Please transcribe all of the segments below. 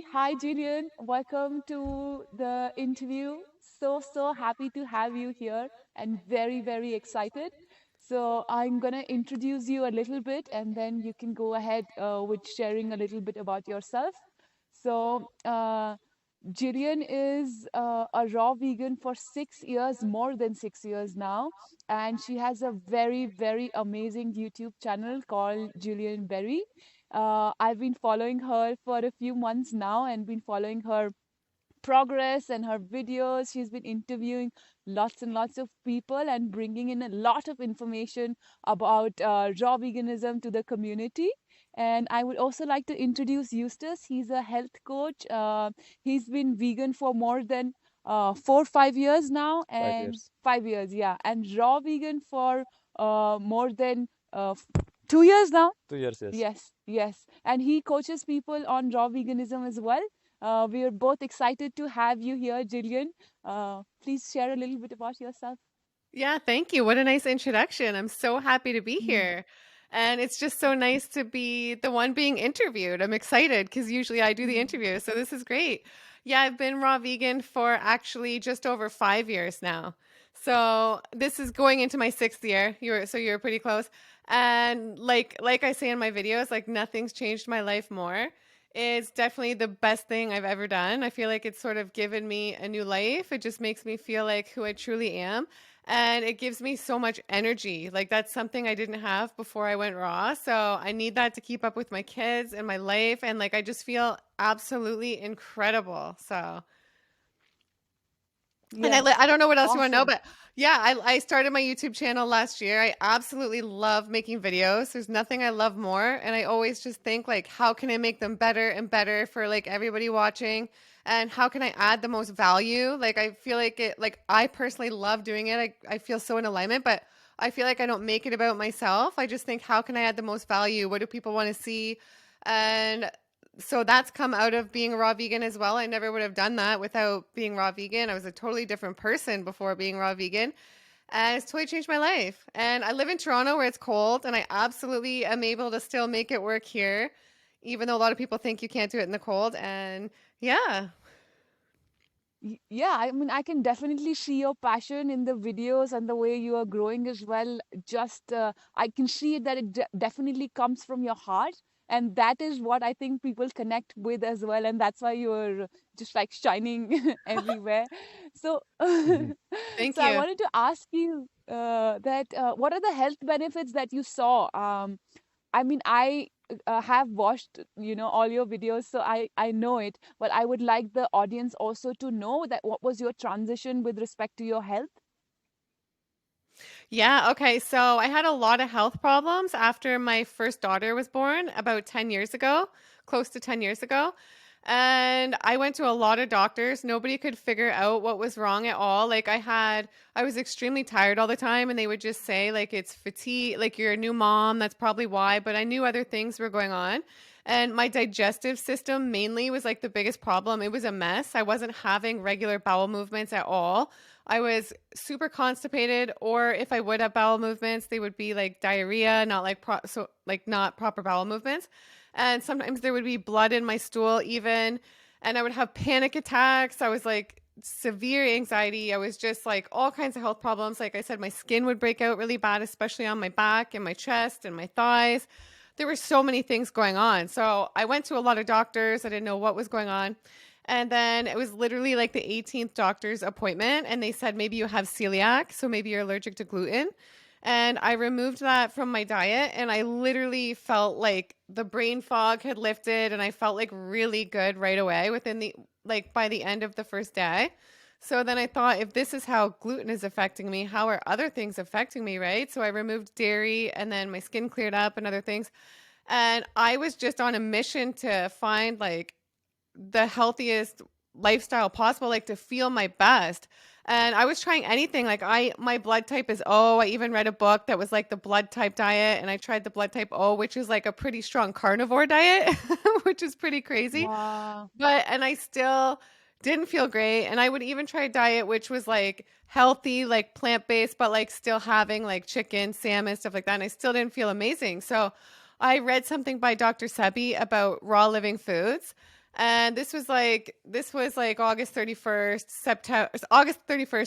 Hi, Gillian. Welcome to the interview. So happy to have you here and very excited. So, I'm going to introduce you a little bit and then you can go ahead with sharing a little bit about yourself. So, Gillian is a raw vegan for 6 years, more than 6 years now. And she has a very amazing YouTube channel called Gillian Berry. I've been following her for a few months now and been following her progress and her videos. She's been interviewing lots and lots of people and bringing in a lot of information about raw veganism to the community. And I would also like to introduce Eustace. He's a health coach. He's been vegan for more than 4 5 years now, Five and years. 5 years, yeah, and raw vegan for more than 2 years now. 2 years, yes. Yes. And he coaches people on raw veganism as well. We are both excited to have you here, Jillian. Please share a little bit about yourself. Yeah, thank you. What a nice introduction. I'm so happy to be Mm. here. And it's just so nice to be the one being interviewed. I'm excited because usually I do the interview. So this is great. Yeah, I've been raw vegan for actually just over 5 years now. So this is going into my sixth year. You're pretty close. And like I say in my videos, like nothing's changed my life more. It's definitely the best thing I've ever done. I feel like it's sort of given me a new life. It just makes me feel like who I truly am, and it gives me so much energy. Like that's something I didn't have before I went raw. So I need that to keep up with my kids and my life. And like I just feel absolutely incredible. So and Yes, I don't know what else you want to know, awesome. but yeah, I started my YouTube channel last year. I absolutely love making videos. There's nothing I love more. And I always just think like, how can I make them better and better for like everybody watching? And how can I add the most value? Like, I feel like I personally love doing it. I feel so in alignment, but I feel like I don't make it about myself. I just think, how can I add the most value? What do people want to see? And so that's come out of being a raw vegan as well. I never would have done that without being raw vegan. I was a totally different person before being raw vegan. And it's totally changed my life. And I live in Toronto where it's cold, and I absolutely am able to still make it work here, even though a lot of people think you can't do it in the cold. And yeah. Yeah, I mean, I can definitely see your passion in the videos and the way you are growing as well. Just, I can see that it definitely comes from your heart. And that is what I think people connect with as well. And that's why you're just like shining everywhere. So, Mhm. Thank so I you. wanted to ask you that what are the health benefits that you saw? I mean, I have watched, all your videos, so I know it. But I would like the audience also to know that what was your transition with respect to your health? Yeah, okay. So I had a lot of health problems after my first daughter was born about 10 years ago, close to 10 years ago. And I went to a lot of doctors. Nobody could figure out what was wrong at all. I was extremely tired all the time, and they would just say, like, it's fatigue, like, you're a new mom. That's probably why. But I knew other things were going on. And my digestive system mainly was like the biggest problem. It was a mess. I wasn't having regular bowel movements at all. I was super constipated, or if I would have bowel movements, they would be like diarrhea, not like not proper bowel movements. And sometimes there would be blood in my stool even, and I would have panic attacks. I was like severe anxiety. I was just like all kinds of health problems. Like I said, my skin would break out really bad, especially on my back and my chest and my thighs. There were so many things going on. So I went to a lot of doctors. I didn't know what was going on. And then it was literally like the 18th doctor's appointment, and they said, maybe you have celiac, so maybe you're allergic to gluten. And I removed that from my diet, and I literally felt like the brain fog had lifted, and I felt like really good right away within by the end of the first day. So then I thought, if this is how gluten is affecting me, how are other things affecting me, right? So I removed dairy, and then my skin cleared up and other things. And I was just on a mission to find like the healthiest lifestyle possible, like to feel my best. And I was trying anything. My blood type is O. I even read a book that was like the blood type diet, and I tried the blood type O, which is like a pretty strong carnivore diet, which is pretty crazy. Wow. And I still didn't feel great. And I would even try a diet which was like healthy, like plant-based, but like still having like chicken, salmon, stuff like that. And I still didn't feel amazing. So I read something by Dr. Sebi about raw living foods. And this was like August 31st,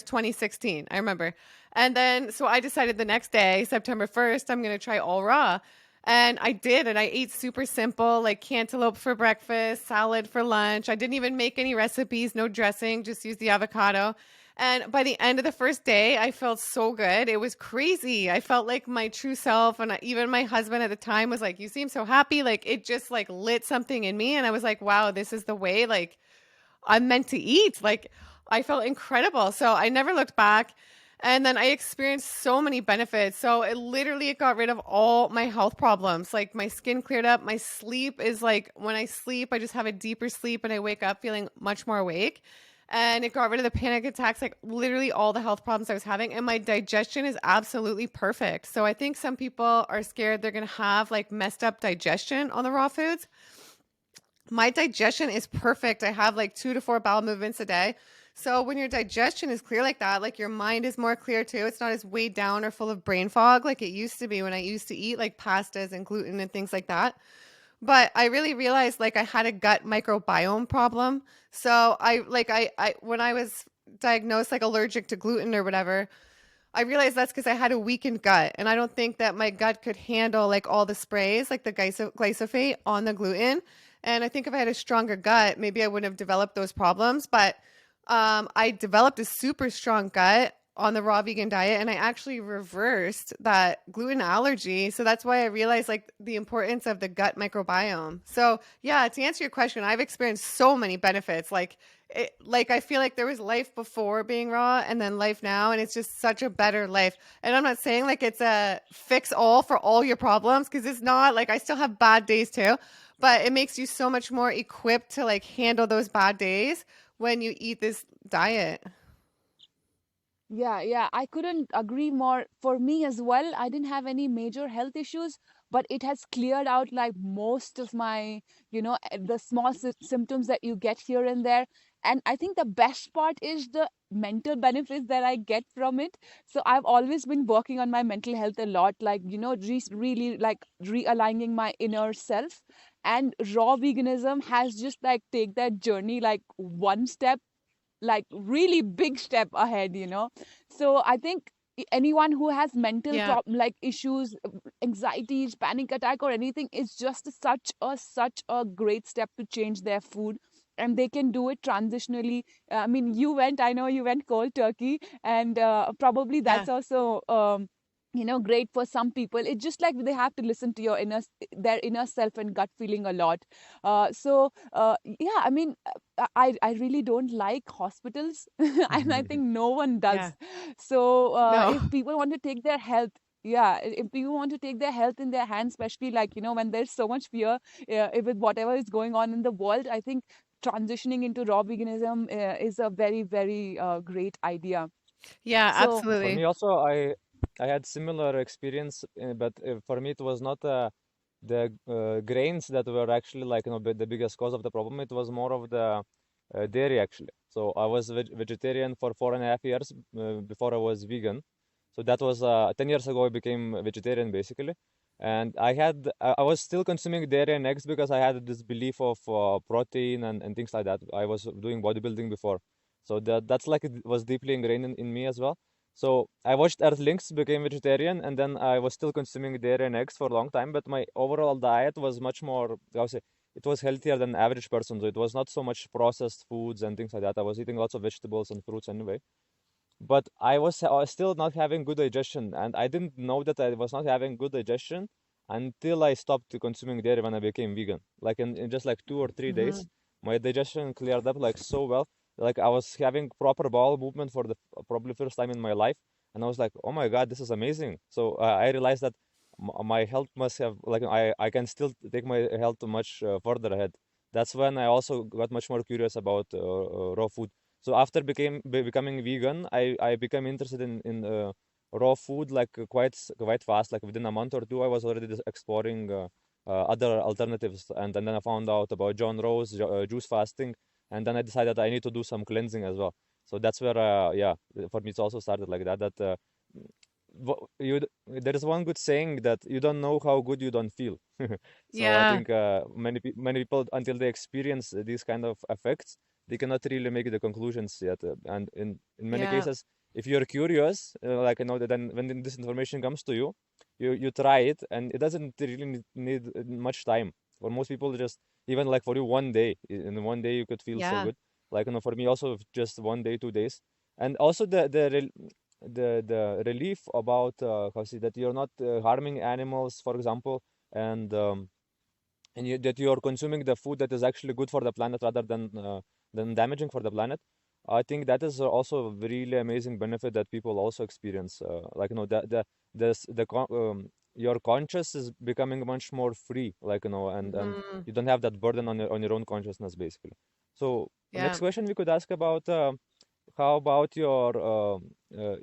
2016. I remember. And then so I decided the next day, September 1st, I'm going to try all raw. And I did, and I ate super simple, like cantaloupe for breakfast, salad for lunch. I didn't even make any recipes, no dressing, just use the avocado. And by the end of the first day, I felt so good. It was crazy. I felt like my true self. And even my husband at the time was like, "You seem so happy." Like it just like lit something in me. And I was like, wow, this is the way like I'm meant to eat. Like I felt incredible. So I never looked back. And then I experienced so many benefits. So it got rid of all my health problems. Like my skin cleared up. My sleep is like when I sleep, I just have a deeper sleep and I wake up feeling much more awake. And it got rid of the panic attacks, like literally all the health problems I was having. And my digestion is absolutely perfect. So I think some people are scared they're going to have like messed up digestion on the raw foods. My digestion is perfect. I have like 2 to 4 bowel movements a day. So when your digestion is clear like that, like your mind is more clear too. It's not as weighed down or full of brain fog like it used to be when I used to eat like pastas and gluten and things like that. But I really realized like I had a gut microbiome problem. So I when I was diagnosed like allergic to gluten or whatever, I realized that's because I had a weakened gut, and I don't think that my gut could handle like all the sprays, like the glyphosate on the gluten. And I think if I had a stronger gut, maybe I wouldn't have developed those problems. But I developed a super strong gut on the raw vegan diet, and I actually reversed that gluten allergy. So that's why I realized like the importance of the gut microbiome. So yeah, to answer your question, I've experienced so many benefits. Like I feel like there was life before being raw and then life now, and it's just such a better life. And I'm not saying like it's a fix all for all your problems because it's not. Like I still have bad days too, but it makes you so much more equipped to like handle those bad days when you eat this diet. Yeah, yeah, I couldn't agree more. For me as well, I didn't have any major health issues, but it has cleared out like most of my, the small symptoms that you get here and there. And I think the best part is the mental benefits that I get from it. So I've always been working on my mental health a lot, like, really like realigning my inner self. And raw veganism has just like take that journey like one step, like really big step ahead, so I think anyone who has mental Yeah. like issues, anxieties, panic attack or anything, is just such a great step to change their food. And they can do it transitionally. I mean, I know you went cold turkey, and probably Yeah. that's also great for some people. It's just like they have to listen to their inner self and gut feeling a lot. Yeah, I mean, I really don't like hospitals, and I think no one Yeah. does. So No. if people want to take their health, yeah, if people want to take their health in their hands, especially like when there's so much fear with whatever is going on in the world, I think transitioning into raw veganism is a very very great idea. Yeah, So For absolutely. me also, I had similar experience, but for me it was not the grains that were actually like the biggest cause of the problem. It was more of the dairy actually. So I was vegetarian for 4.5 years before I was vegan. So that was 10 years ago. I became vegetarian basically, and I was still consuming dairy and eggs because I had this belief of protein and things like that. I was doing bodybuilding before, so that's like it was deeply ingrained in me as well. So I watched Earthlings, became vegetarian, and then I was still consuming dairy and eggs for a long time. But my overall diet was much more, I would say, it was healthier than average person. So it was not so much processed foods and things like that. I was eating lots of vegetables and fruits anyway. But I was still not having good digestion, and I didn't know that I was not having good digestion until I stopped consuming dairy when I became vegan. Like in just like 2 or 3 days, Mhm. my digestion cleared up like so well. Like I was having proper bowel movement for the probably first time in my life, and I was like, "Oh my God, this is amazing!" So I realized that my health must have like I can still take my health much further ahead. That's when I also got much more curious about raw food. So after becoming vegan, I became interested in raw food like quite fast. Like within a month or two, I was already exploring other alternatives, and then I found out about John Rose juice fasting, and then I decided I need to do some cleansing as well. So that's where yeah, for me it's also started like that. there is one good saying that you don't know how good you don't feel. So I Yeah. think many people, until they experience these kind of effects, they cannot really make the conclusions yet. And in many Yeah. cases, if you're curious, like you know, that then when this information comes to you, you try it, and it doesn't really need much time. For most people, just even like for you, one day, in one day you could feel so Yeah. good. Like you know, for me also, just one day, 2 days, and also the relief about how to say that you're not harming animals, for example, and that you are consuming the food that is actually good for the planet rather than damaging for the planet. I think that is also a really amazing benefit that people also experience. Like you know, your conscious is becoming much more free. Like you know, and Hmm. you don't have that burden on your own consciousness, basically. So Yeah. next question we could ask about. How about your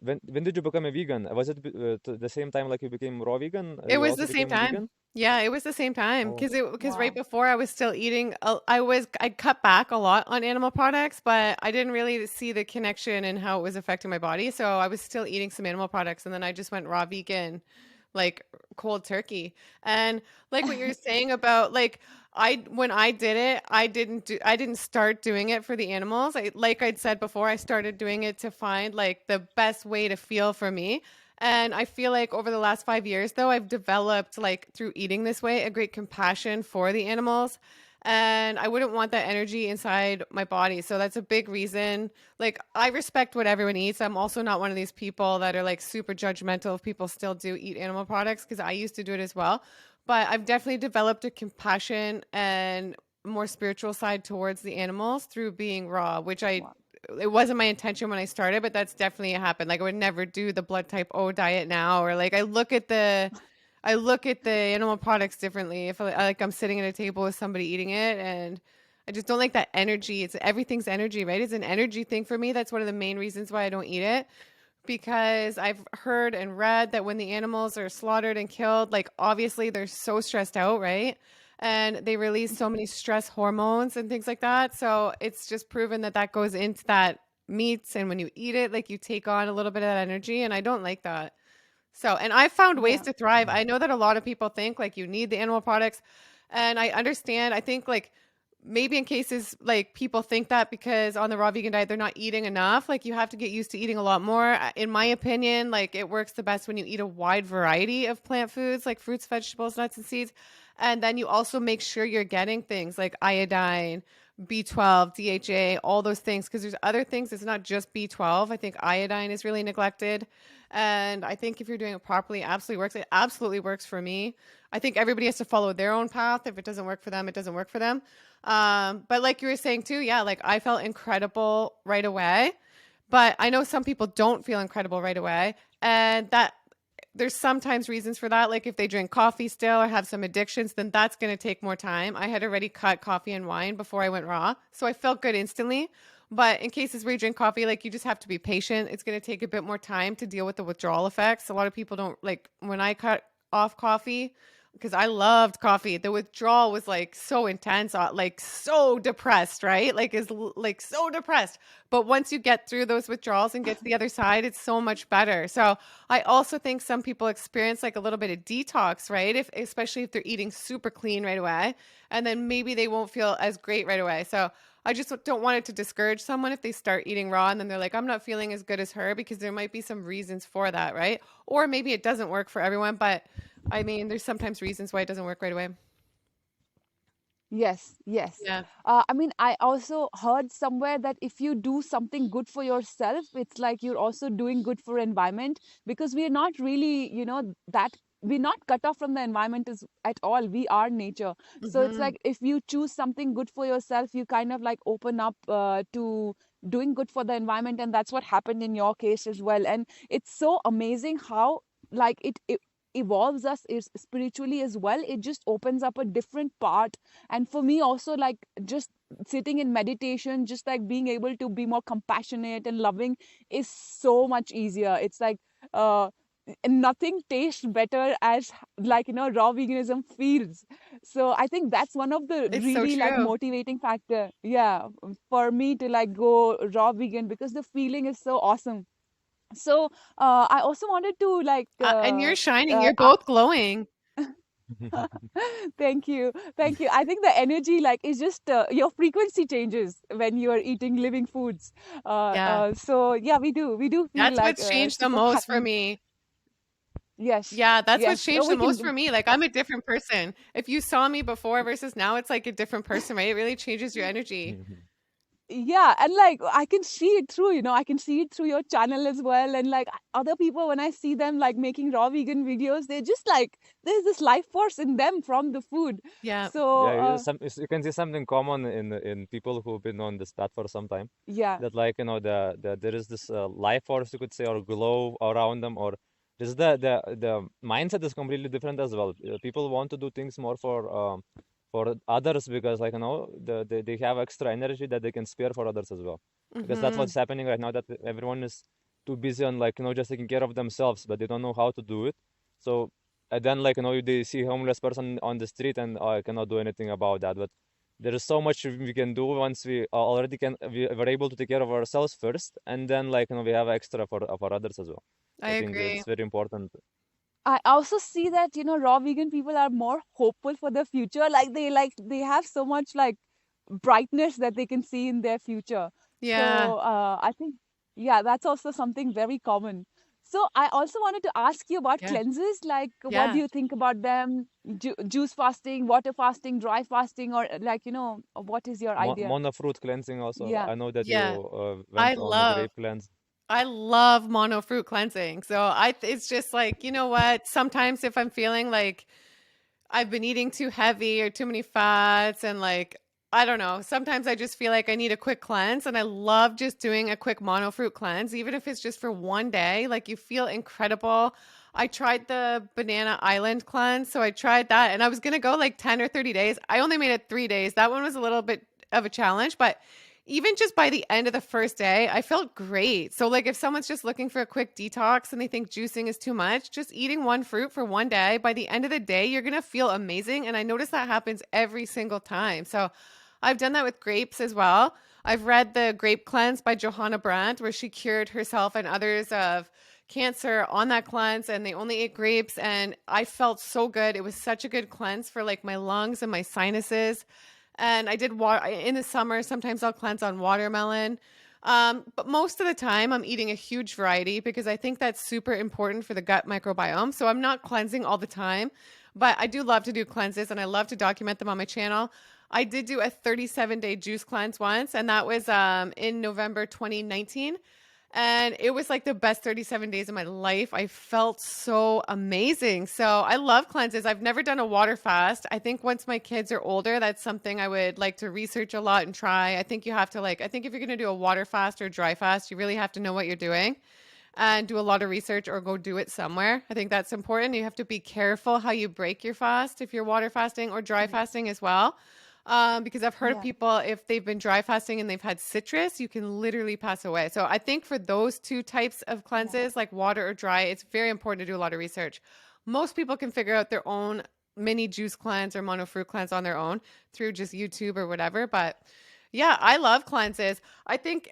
when did you become a vegan? Was it the same time like you became raw vegan? It You was also the same became time. vegan? Yeah, it was the same time Oh, because right Wow. before I was still eating. I cut back a lot on animal products, but I didn't really see the connection and how it was affecting my body. So I was still eating some animal products, and then I just went raw vegan, like cold turkey. And like what you're saying about like I when I did it, I didn't start doing it for the animals. Like I'd said before, I started doing it to find like the best way to feel for me. And I feel like over the last 5 years, though, I've developed, like, through eating this way, a great compassion for the animals. And I wouldn't want that energy inside my body. So that's a big reason. Like, I respect what everyone eats. I'm also not one of these people that are like super judgmental if people still do eat animal products because I used to do it as well. But I've definitely developed a compassion and more spiritual side towards the animals through being raw, which I Wow. it wasn't my intention when I started, but that's definitely happened. Like I would never do the blood type O diet now, or like I look at the animal products differently. If like I'm sitting at a table with somebody eating it, and I just don't like that energy. It's everything's energy, right? It's an energy thing for me. That's one of the main reasons why I don't eat it because I've heard and read that when the animals are slaughtered and killed, like obviously they're so stressed out, right? And they release so many stress hormones and things like that. So it's just proven that that goes into that meats. And when you eat it, like you take on a little bit of that energy. And I don't like that. So, and I found ways Yeah. to thrive. I know that a lot of people think like you need the animal products, and I understand. I think like maybe in cases like people think that because on the raw vegan diet they're not eating enough, like you have to get used to eating a lot more. In my opinion, like it works the best when you eat a wide variety of plant foods like fruits, vegetables, nuts and seeds. And then you also make sure you're getting things like iodine, B12, DHA, all those things because there's other things. It's not just B12. I think iodine is really neglected. And I think if you're doing it properly, it absolutely works. It absolutely works for me. I think everybody has to follow their own path. If it doesn't work for them, it doesn't work for them. But like you were saying too, yeah, like I felt incredible right away. But I know some people don't feel incredible right away. And that there's sometimes reasons for that. Like if they drink coffee still or have some addictions, then that's going to take more time. I had already cut coffee and wine before I went raw. So I felt good instantly. But in cases where you drink coffee, like you just have to be patient. It's going to take a bit more time to deal with the withdrawal effects. A lot of people don't like when I cut off coffee because I loved coffee. The withdrawal was like so intense, like so depressed, right? Like is like so depressed. But once you get through those withdrawals and get to the other side, it's so much better. So I also think some people experience like a little bit of detox, right? If especially if they're eating super clean right away, and then maybe they won't feel as great right away. So I just don't want it to discourage someone if they start eating raw and then they're like, I'm not feeling as good as her because there might be some reasons for that, right? Or maybe it doesn't work for everyone, but I mean, there's sometimes reasons why it doesn't work right away. Yes, yes. Yeah. I mean, I also heard somewhere that if you do something good for yourself, it's like you're also doing good for environment because we're not really, that we're not cut off from the environment at all. We are nature. So it's Hmm. like if you choose something good for yourself, you kind of like open up to doing good for the environment, and that's what happened in your case as well. And it's so amazing how like it evolves us is spiritually as well. It just opens up a different part. And for me also, like just sitting in meditation, just like being able to be more compassionate and loving is so much easier. It's like uh nothing tastes better as like raw veganism feels. So I think that's one of the It's so really like true. motivating factor, yeah, for me to like go raw vegan because the feeling is so awesome. So I also wanted to And you're shining. You're uh, both glowing. thank you, thank you. I think the energy is just your frequency changes when you are eating living foods. Yeah. So yeah, we do feel That's what's changed the super most for happy. me. Yes, Yeah, that's what's yes. changed the We most can. for me. Like I'm a different person. If you saw me before versus now, it's like a different person, right? It really changes your energy. Yeah, and I can see it through, I can see it through your channel as well. And other people, when I see them making raw vegan videos, they're just there's this life force in them from the food. Yeah. So Yeah, you can see something common in people who've been on this path for some time. yeah, That there is this life force, you could say, or glow around them, or just the mindset is completely different as well. People want to do things more for others because they have extra energy that they can spare for others as well. Because that's Mm-hmm. what's happening right now, that everyone is too busy on just taking care of themselves, but they don't know how to do it. So and then they see homeless person on the street and I cannot do anything about that. But there is so much we can do once we're able to take care of ourselves first, and then we have extra for others as well. I So I think agree. it's very important. I also see that raw vegan people are more hopeful for the future. They have so much brightness that they can see in their future. Yeah. So I think yeah, that's also something very common. So I also wanted to ask you about Yeah. cleanses. What do Yeah. you think about them? Juice fasting, water fasting, dry fasting, or what is your idea? Mono fruit cleansing also. Yeah, I know that you Yeah. I went on a love grape cleanse. I love mono fruit cleansing. So it's just like, you know what? Sometimes if I'm feeling like I've been eating too heavy or too many fats and I don't know, sometimes I just feel like I need a quick cleanse and I love just doing a quick mono fruit cleanse even if it's just for one day. Like you feel incredible. I tried the banana island cleanse, so I tried that and I was going to go like 10 or 30 days. I only made it 3 days. That one was a little bit of a challenge, but even just by the end of the first day, I felt great. So, like, if someone's just looking for a quick detox and they think juicing is too much, just eating one fruit for one day, by the end of the day, you're going to feel amazing. And I notice that happens every single time. So, I've done that with grapes as well. I've read the Grape Cleanse by Johanna Brandt, where she cured herself and others of cancer on that cleanse and they only ate grapes and I felt so good. It was such a good cleanse for like my lungs and my sinuses. And I did water in the summer. Sometimes I'll cleanse on watermelon. But most of the time, I'm eating a huge variety because I think that's super important for the gut microbiome. So I'm not cleansing all the time, but I do love to do cleanses and I love to document them on my channel. I did do a 37-day juice cleanse once, and that was in November 2019. And it was like the best 37 days of my life. I felt so amazing. So I love cleanses. I've never done a water fast. I think once my kids are older, that's something I would like to research a lot and try. I think you have to I think if you're going to do a water fast or dry fast, you really have to know what you're doing and do a lot of research or go do it somewhere. I think that's important. You have to be careful how you break your fast if you're water fasting or dry yeah, fasting as well. Because I've heard of yeah, people, if they've been dry fasting and they've had citrus, you can literally pass away. So I think for those two types of yeah, cleanses, like water or dry, it's very important to do a lot of research. Most people can figure out their own mini juice cleanse or mono fruit cleanse on their own through just YouTube or whatever. But yeah, I love cleanses. I think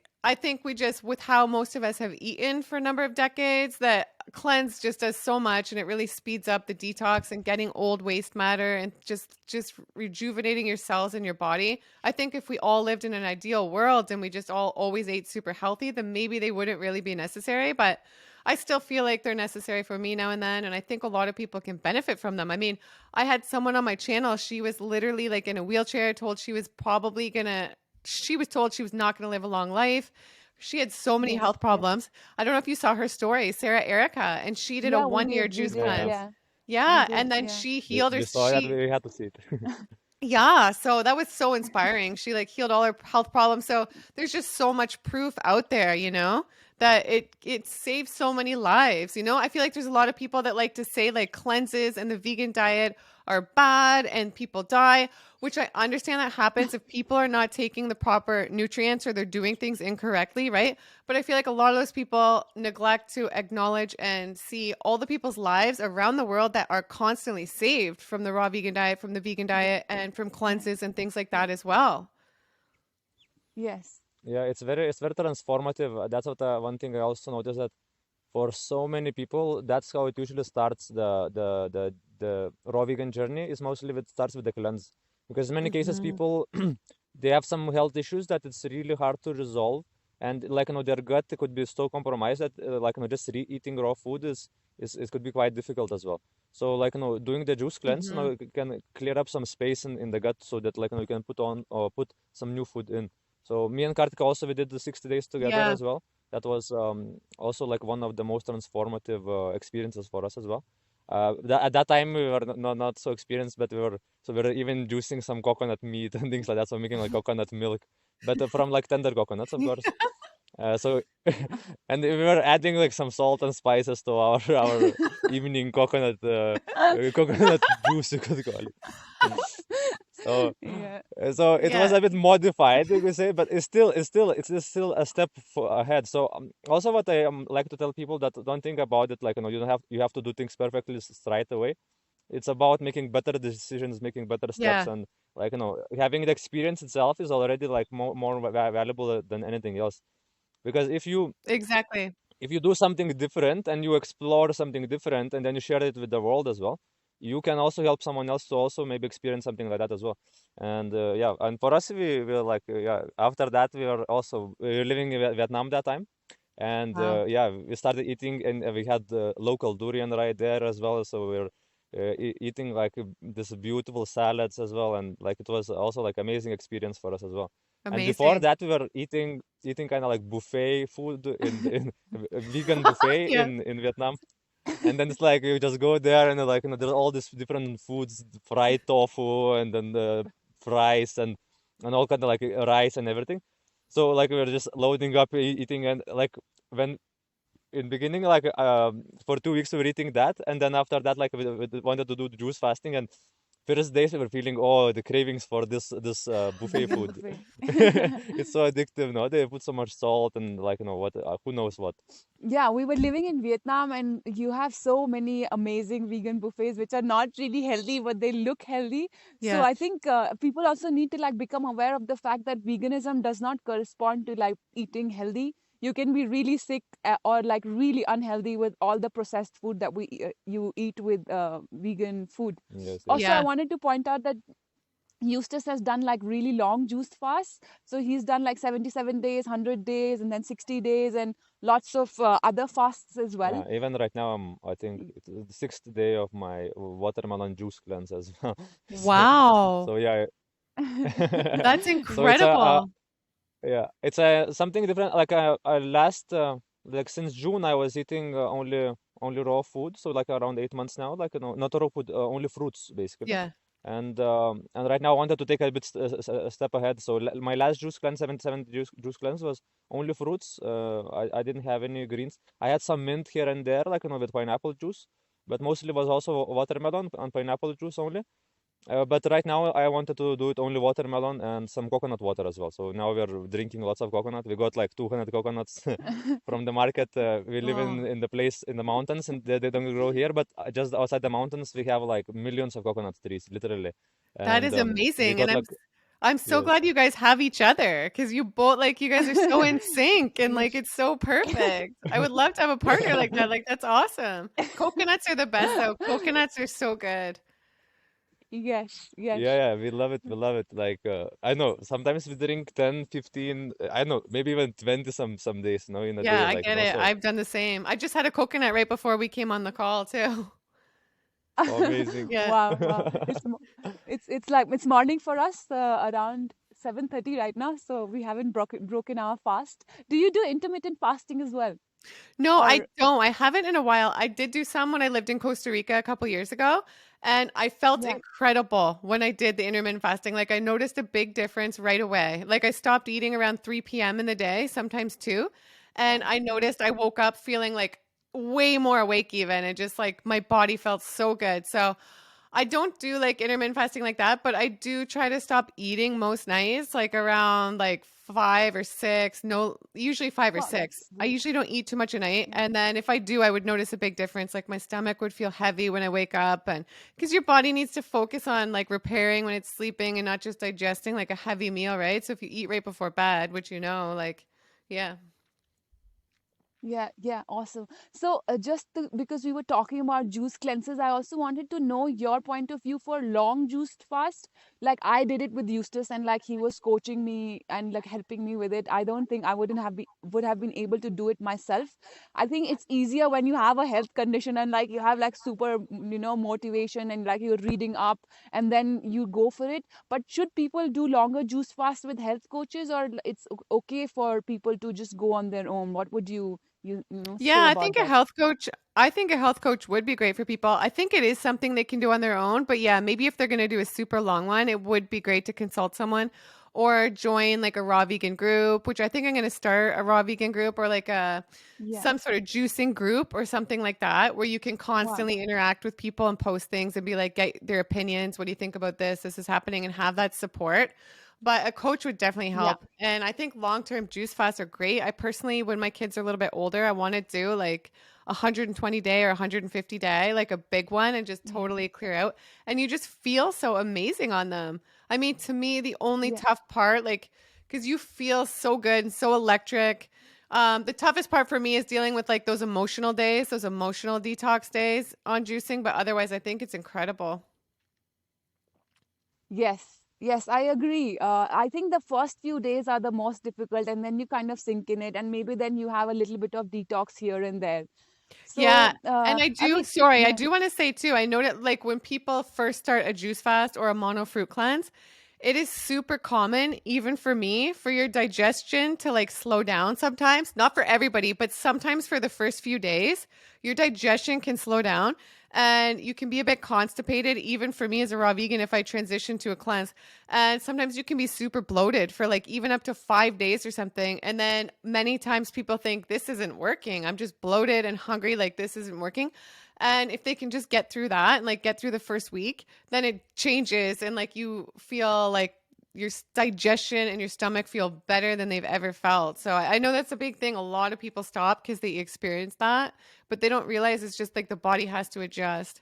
we just with how most of us have eaten for a number of decades that cleanse just does so much and it really speeds up the detox and getting old waste matter and just rejuvenating your cells in your body. I think if we all lived in an ideal world and we just all always ate super healthy, then maybe they wouldn't really be necessary, but I still feel like they're necessary for me now and then and I think a lot of people can benefit from them. I mean, I had someone on my channel, she was literally like in a wheelchair, told she was told she was not going to live a long life. She had so many yes, health yes. problems. I don't know if you saw her story, Sarah Erica, and she did a Yeah, 1 year we juice did. Yeah, cleanse. Yeah, we Yeah, did. and then Yeah. she healed her. we saw that. We had to see it. Yeah, so that was so inspiring. She like healed all her health problems. So there's just so much proof out there, that it saves so many lives. I feel like there's a lot of people that like to say like cleanses and the vegan diet are bad and people die, which I understand that happens if people are not taking the proper nutrients or they're doing things incorrectly, right? But I feel like a lot of those people neglect to acknowledge and see all the people's lives around the world that are constantly saved from the raw vegan diet, from the vegan Yeah, diet, and from yeah, cleanses and things like yeah. that as well. Yes. Yeah, it's very transformative. That's what one thing I also noticed, that for so many people, that's how it usually starts. The raw vegan journey is mostly it starts with the cleanse, because in many cases Mm-hmm. people they have some health issues that it's really hard to resolve, and like their gut could be so compromised that like just eating raw food is it could be quite difficult as well. So like doing the juice cleanse Mm-hmm. can clear up some space in the gut so that like you can put on or put some new food in. So me and Kartika also we did the 60 days together Yeah. as well. That was also like one of the most transformative experiences for us as well. At that time we were not so experienced, but we were even juicing some coconut meat and things like that, so making like coconut milk, but from like tender coconuts, of course. So and we were adding like some salt and spices to our evening coconut juice, you could call it. So Yeah. so it was Yeah. a bit modified, you could say, but it's still a step ahead. So also what I like to tell people that don't think about it like you don't have you have to do things perfectly straight away. It's about making better decisions, making better steps, Yeah. and like having the experience itself is already like more valuable than anything else. Because Exactly. if you do something different and you explore something different and then you share it with the world as well, you can also help someone else to also maybe experience something like that as well. And yeah, and for us we were like yeah, after that we were living in Vietnam that time, and Wow. yeah, we started eating, and we had local durian right there as well, so we were eating like this beautiful salads as well, and like it was also like amazing experience for us as well. And before Amazing. that we were eating kind of like buffet food in a vegan buffet Yeah. in Vietnam. And then it's like you just go there and like there's all these different foods, fried tofu and then the fries and all kind of like rice and everything. So like we were just loading up eating, and like when in beginning like for 2 weeks we were eating that, and then after that like we wanted to do the juice fasting, and first days we were feeling the cravings for this buffet Vegan food. buffet. It's so addictive, no? They put so much salt and like what who knows what. Yeah, we were living in Vietnam, and you have so many amazing vegan buffets which are not really healthy, but they look healthy. So Yeah. I think people also need to like become aware of the fact that veganism does not correspond to like eating healthy. You can be really sick or like really unhealthy with all the processed food that you eat with vegan food. Yes, yes. Also, I Yeah. wanted to point out that Eustace has done like really long juice fasts. So he's done like 77 days, 100 days, and then 60 days, and lots of other fasts as well. Yeah, even right now I think it's the sixth day of my watermelon juice cleanse as well. So Wow. so yeah. That's So it's a incredible. yeah, it's a something different. Like last like since June, I was eating only raw food. So like around 8 months now, like not raw food, only fruits basically. Yeah. And right now I wanted to take a bit a step ahead. So my last juice cleanse, 77 juice cleanse was only fruits. I didn't have any greens. I had some mint here and there, like with pineapple juice, but mostly was also watermelon and pineapple juice only. But right now I wanted to do it only watermelon and some coconut water as well. So now we're drinking lots of coconut. We got like 200 coconuts from the market. We live Oh, in the place in the mountains, and they don't grow here, but just outside the mountains we have like millions of coconut trees, literally. that And is we amazing. And got like I'm so yes. glad you guys have each other because you both like you guys are so in sync and like Yes. it's so perfect. I would love to have a partner like that. Like that's awesome. Coconuts are the best though. Coconuts are so good. Yes, yes. Yeah, yeah, we love it. We love it. Like I know sometimes we drink 10, 15, I know, maybe even 20 some days, in a Yeah, day, I like get it. so I've done the same. I just had a coconut right before we came on the call too. amazing. Yeah. Wow, wow. It's like it's morning for us, around 7:30 right now, so we haven't broken our fast. Do you do intermittent fasting as well? No, I Or don't. I haven't in a while. I did do some when I lived in Costa Rica a couple years ago, and I felt yeah. incredible when I did the intermittent fasting. Like I noticed a big difference right away. Like I stopped eating around 3 p.m. in the day, sometimes 2, and Wow. I noticed I woke up feeling like way more awake even, and just like my body felt so good. So I don't do like intermittent fasting like that, but I do try to stop eating most nights, like around like 5 or 6. No, usually five or Wow, that's six. I great. usually don't eat too much a night. Yeah. And then if I do, I would notice a big difference. Like my stomach would feel heavy when I wake up. And because your body needs to focus on like repairing when it's sleeping and not just digesting like a heavy meal, right? So if you eat right before bed, which like, yeah. Yeah, yeah, awesome. So, because we were talking about juice cleanses, I also wanted to know your point of view for long juice fast. Like I did it with Eustace, and like he was coaching me and like helping me with it. I don't think I wouldn't have would have been able to do it myself. I think it's easier when you have a health condition and like you have like super, motivation and like you're reading up and then you go for it. But should people do longer juice fast with health coaches, or it's okay for people to just go on their own? What would you Yeah, say about that? I think a health coach would be great for people. I think it is something they can do on their own, but yeah, maybe if they're going to do a super long one, it would be great to consult someone or join like a raw vegan group, which I think I'm going to start a raw vegan group or like a Yeah. some sort of juicing group or something like that where you can Wow. constantly interact with people and post things and be like get their opinions, what do you think about this? This is happening and have that support. But a coach would definitely Yeah. help. And I think long-term juice fasts are great. I personally, when my kids are a little bit older, I want to do like 120 day or 150 day, like a big one and just Yeah. totally clear out. And you just feel so amazing on them. I mean, to me, the only Yeah. tough part, like, because you feel so good and so electric. The toughest part for me is dealing with like those emotional days, those emotional detox days on juicing. But otherwise, I think it's incredible. Yes. Yes, I agree. I think the first few days are the most difficult, and then you kind of sink in it, and maybe then you have a little bit of detox here and there. Yeah, So, and I mean, I yeah, do want to say too, I know that like when people first start a juice fast or a mono fruit cleanse, it is super common, even for me, for your digestion to like slow down sometimes. Not for everybody, but sometimes for the first few days, your digestion can slow down and you can be a bit constipated, even for me as a raw vegan, if I transition to a cleanse. And sometimes you can be super bloated for like even up to 5 days or something. And then many times people think this isn't working. I'm just bloated and hungry, like this isn't working. And if they can just get through that and like get through the first week, then it changes and like you feel like your digestion and your stomach feel better than they've ever felt. So I know that's a big thing. A lot of people stop because they experience that, but they don't realize it's just like the body has to adjust.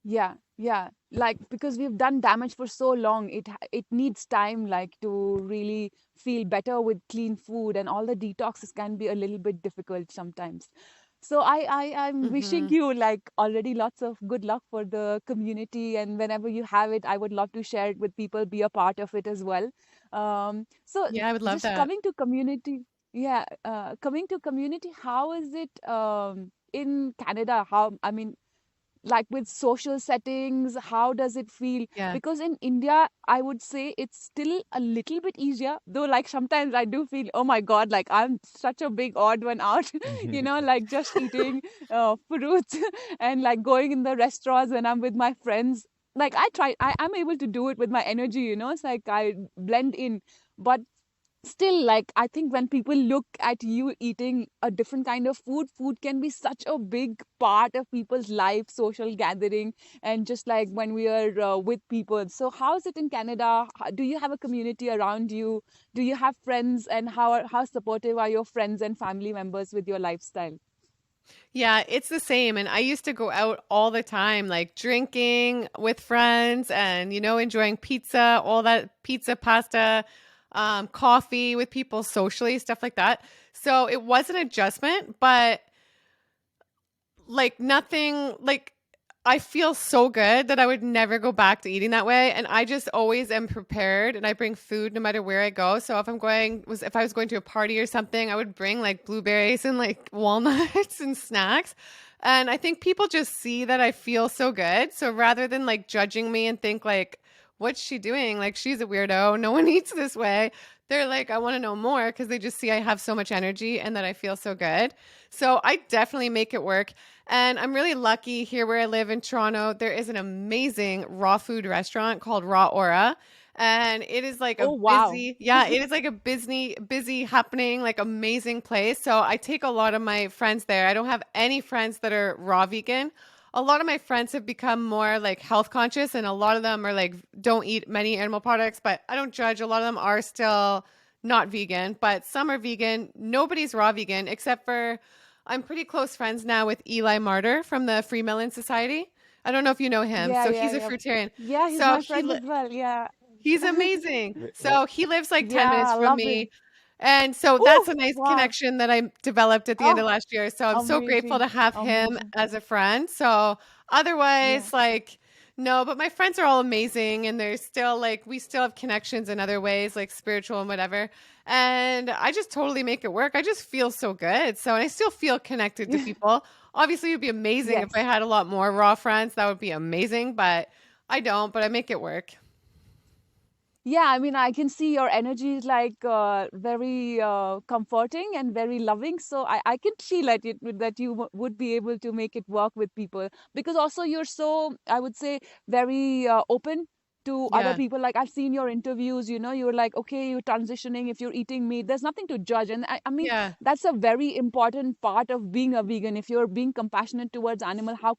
yeah, yeah. Like because we've done damage for so long, it needs time, like to really feel better with clean food, and all the detoxes can be a little bit difficult sometimes. So I'm wishing Hmm. you like already lots of good luck for the community, and whenever you have it, I would love to share it with people, be a part of it as well. So Yeah, I would love just that. coming to community, yeah, coming to community, how is it in Canada? How, I mean, like with social settings, how does it feel? Yeah. Because in India, I would say it's still a little bit easier, though like sometimes I do feel, oh my god, like I'm such a big odd one out, like just eating fruits and like going in the restaurants when I'm with my friends. Like I'm able to do it with my energy, it's like I blend in. But still, like I think when people look at you eating a different kind of food can be such a big part of people's life, social gathering, and just like when we are with people. So how is it in Canada? Do you have a community around you? Do you have friends, and how supportive are your friends and family members with your lifestyle? Yeah, it's the same. And I used to go out all the time, like drinking with friends and, enjoying pizza, all that pizza, pasta, coffee with people socially, stuff like that. So it was an adjustment, but like nothing, like I feel so good that I would never go back to eating that way. And I just always am prepared and I bring food no matter where I go. So if I was going to a party or something, I would bring like blueberries and like walnuts and snacks. And I think people just see that I feel so good. So rather than like judging me and think like, what's she doing? Like she's a weirdo. No one eats this way. They're like, I want to know more because they just see I have so much energy and that I feel so good. So I definitely make it work. And I'm really lucky here where I live in Toronto. There is an amazing raw food restaurant called Raw Aura. And it is like a Oh wow. it is like a busy happening, like amazing place. So I take a lot of my friends there. I don't have any friends that are raw vegan. A lot of my friends have become more like health conscious, and a lot of them are like don't eat many animal products, but I don't judge. A lot of them are still not vegan, but some are vegan. Nobody's raw vegan except for I'm pretty close friends now with Eli Martyr from the Free Melon Society. I don't know if you know him. Yeah, So yeah, he's a yeah. fruitarian. Yeah, he's So my friend as well. Yeah. he's amazing. Wait, wait. So he lives like 10 Yeah, minutes I from love me. him. And so that's Oh, a nice wow. connection that I developed at the end Oh, of last year. So I'm so grateful amazing. to have him Amazing. as a friend. So Yeah. otherwise, like, no, but my friends are all amazing and they're still like, we still have connections in other ways, like spiritual and whatever. And I just totally make it work. I just feel so good. So, and I still feel connected to people. Obviously, it'd be amazing if I Yes. had a lot more raw friends. That would be amazing, but I don't, but I make it work. Yeah, I mean, I can see your energy is like very comforting and very loving. So I can feel that you would be able to make it work with people because also you're so, I would say, very open to other Yeah. people. Like I've seen your interviews, you're like, okay, you're transitioning. If you're eating meat, there's nothing to judge. And I mean, Yeah. that's a very important part of being a vegan. If you're being compassionate towards animals, how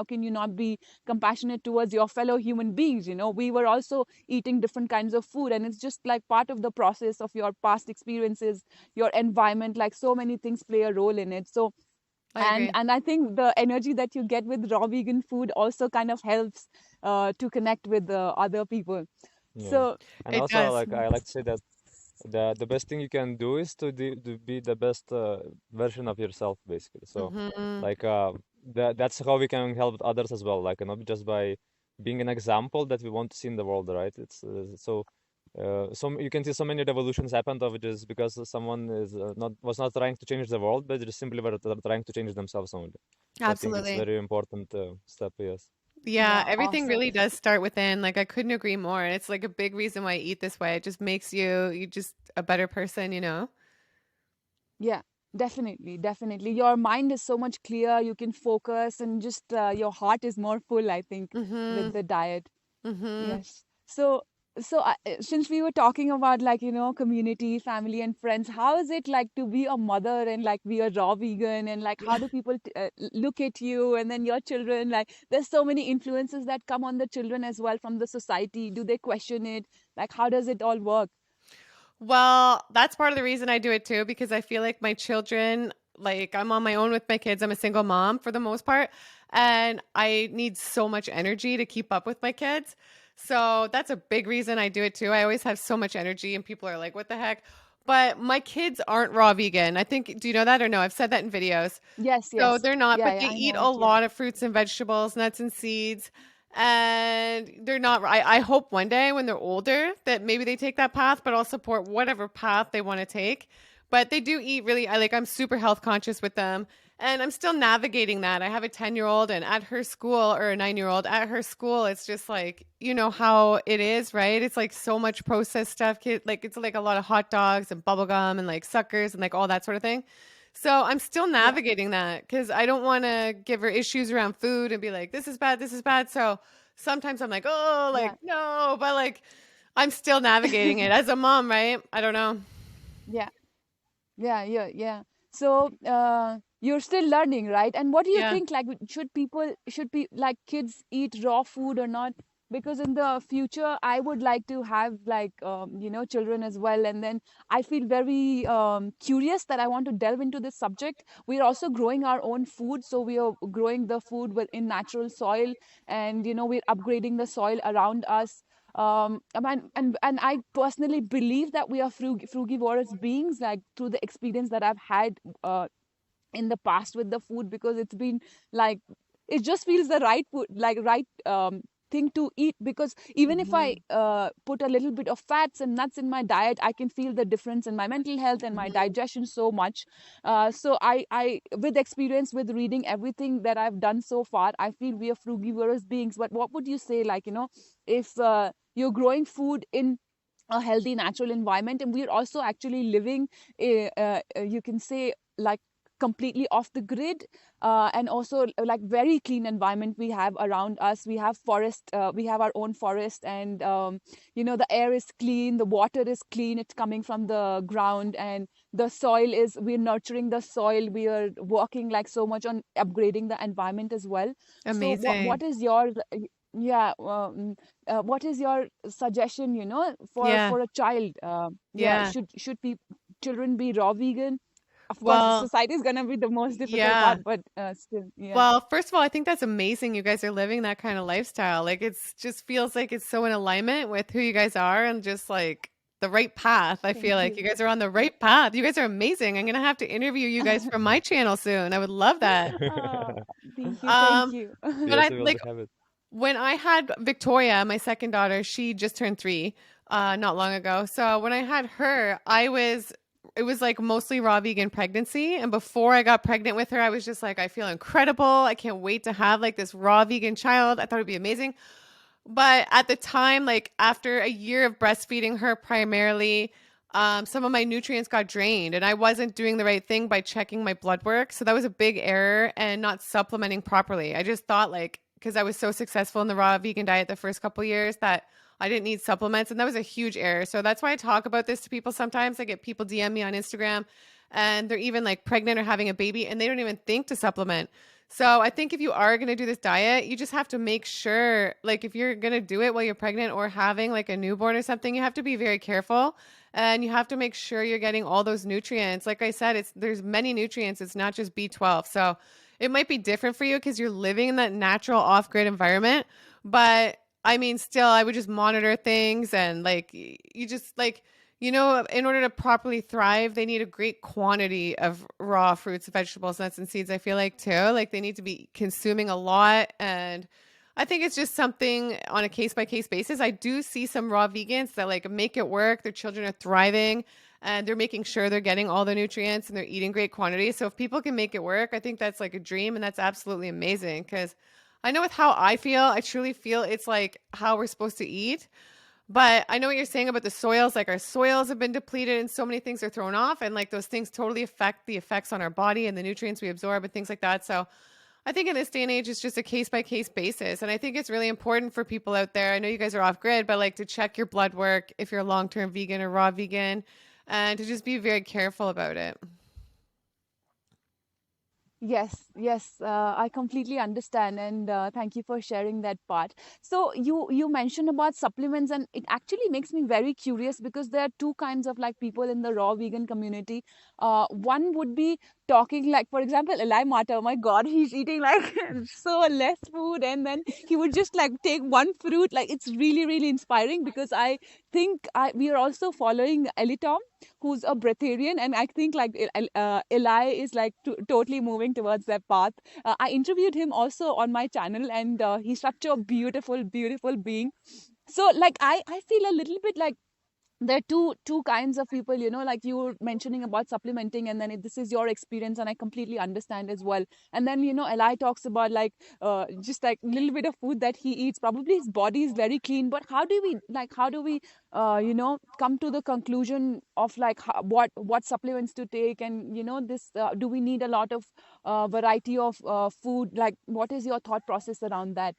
can you not be compassionate towards your fellow human beings? We were also eating different kinds of food, and it's just like part of the process of your past experiences, your environment, like so many things play a role in it. So I and agree. and I think the energy that you get with raw vegan food also kind of helps to connect with other people. Yeah. So And It also, does. like I like to say that the best thing you can do is to be the best version of yourself, basically. So, Mhm. like that's how we can help others as well. Like, not just by being an example that we want to see in the world, right? It's so you can see so many revolutions happened of just because someone is not was not trying to change the world, but just simply were trying to change themselves only. So I think it's Absolutely. very important step. Yes. Yeah, yeah, everything awesome. really does start within. Like I couldn't agree more. And it's like a big reason why I eat this way. It just makes you just a better person, you know? Yeah, definitely, definitely. Your mind is so much clear. You can focus, and just your heart is more full, I think, with Mhm. the diet. Mhm. Yes. So since we were talking about like, community, family, and friends, how is it like to be a mother and like be a raw vegan, and like how do people look at you and then your children? Like, there's so many influences that come on the children as well from the society. Do they question it? Like, how does it all work? Well, that's part of the reason I do it too, because I feel like my children, like I'm on my own with my kids. I'm a single mom for the most part, and I need so much energy to keep up with my kids. So that's a big reason I do it too. I always have so much energy, and people are like, what the heck? But my kids aren't raw vegan. I think, do you know that or no? I've said that in videos. Yes, So yes. they're not, Yeah, but yeah, they I eat know a it. Yeah. lot of fruits and vegetables, nuts and seeds. And they're not, I hope one day when they're older that maybe they take that path, but I'll support whatever path they want to take. But they do eat really, I'm super health conscious with them. And I'm still navigating that. I have a 10-year-old, and at her school, or a 9-year-old, at her school, it's just like, you know how it is, right? It's like so much processed stuff. Like it's like a lot of hot dogs and bubble gum and like suckers and like all that sort of thing. So I'm still Yeah. navigating that because I don't want to give her issues around food and be like, this is bad, this is bad. So sometimes I'm like, oh, like, Yeah. no, but like, I'm still navigating it as a mom, right? I don't know. Yeah. Yeah, yeah, yeah. So you're still learning, right? And what do you Yeah. think? Like, should be like kids eat raw food or not? Because in the future, I would like to have like children as well. And then I feel very curious that I want to delve into this subject. We're also growing our own food, so we are growing the food in natural soil, and we're upgrading the soil around us. And I personally believe that we are frugivorous beings, like through the experience that I've had in the past with the food, because it's been like, it just feels the right food, like right thing to eat, because even if I Hmm. put a little bit of fats and nuts in my diet, I can feel the difference in my mental health and my Hmm. digestion so much. So I with experience, with reading everything that I've done so far, I feel we are frugivorous beings. But what would you say, like, if you're growing food in a healthy natural environment, and we're also actually living you can say, like, completely off the grid, and also like very clean environment we have around us. We have forest, we have our own forest, and the air is clean, the water is clean, it's coming from the ground, and the soil is, we're nurturing the soil, we are working like so much on upgrading the environment as well. So what Amazing. is your, yeah, what is your suggestion, Yeah. for a child? Yeah, Yeah. should children be raw vegan? Of course, Well, society is gonna be the most difficult yeah. part, but still, yeah. Well, first of all, I think that's amazing you guys are living that kind of lifestyle. Like it's just feels like it's so in alignment with who you guys are and just like the right path. I feel Thank like you. you guys are on the right path. You guys are amazing. I'm gonna have to interview you guys from my channel soon. I would love that. Ah, thank you. Thank Um, you. but Yes, I we will like have it. when I had Victoria, my second daughter, she just turned 3 not long ago. So when I had her, it was like mostly raw vegan pregnancy. And before I got pregnant with her, I was just like, I feel incredible. I can't wait to have like this raw vegan child. I thought it'd be amazing. But at the time, like after a year of breastfeeding her primarily, some of my nutrients got drained and I wasn't doing the right thing by checking my blood work. So that was a big error and not supplementing properly. I just thought like, because I was so successful in the raw vegan diet the first couple years that I didn't need supplements. And that was a huge error. So that's why I talk about this to people sometimes. I get people DM me on Instagram and they're even like pregnant or having a baby and they don't even think to supplement. So I think if you are going to do this diet, you just have to make sure, like if you're going to do it while you're pregnant or having like a newborn or something, you have to be very careful and you have to make sure you're getting all those nutrients. Like I said, there's many nutrients. It's not just B12. So it might be different for you because you're living in that natural off-grid environment, but I mean, still, I would just monitor things and like you just like in order to properly thrive, they need a great quantity of raw fruits, vegetables, nuts, and seeds. I feel like too, like they need to be consuming a lot. And I think it's just something on a case by case basis. I do see some raw vegans that like make it work. Their children are thriving and they're making sure they're getting all the nutrients and they're eating great quantities. So if people can make it work, I think that's like a dream and that's absolutely amazing because I know with how I feel, I truly feel it's like how we're supposed to eat. But I know what you're saying about the soils. Like our soils have been depleted and so many things are thrown off. And like those things totally affect the effects on our body and the nutrients we absorb and things like that. So I think in this day and age, it's just a case by case basis. And I think it's really important for people out there. I know you guys are off grid, but like to check your blood work if you're long term vegan or raw vegan and to just be very careful about it. Yes, yes, I completely understand, and thank you for sharing that part. So you mentioned about supplements, and it actually makes me very curious because there are two kinds of like people in the raw vegan community. One would be talking like, for example, Eli Mata. Oh my God, he's eating like so less food, and then he would just like take one fruit. Like it's really really inspiring because I think we are also following Elitom, who's a breatharian, and I think like Eli is like totally moving towards that path. I interviewed him also on my channel, and he's such a beautiful beautiful being. So like I feel a little bit like there are two kinds of people, like you were mentioning about supplementing, and then this is your experience, and I completely understand as well. And then Eli talks about like just like little bit of food that he eats, probably his body is very clean, but how do we come to the conclusion of like what supplements to take, and this do we need a lot of variety of food? Like what is your thought process around that?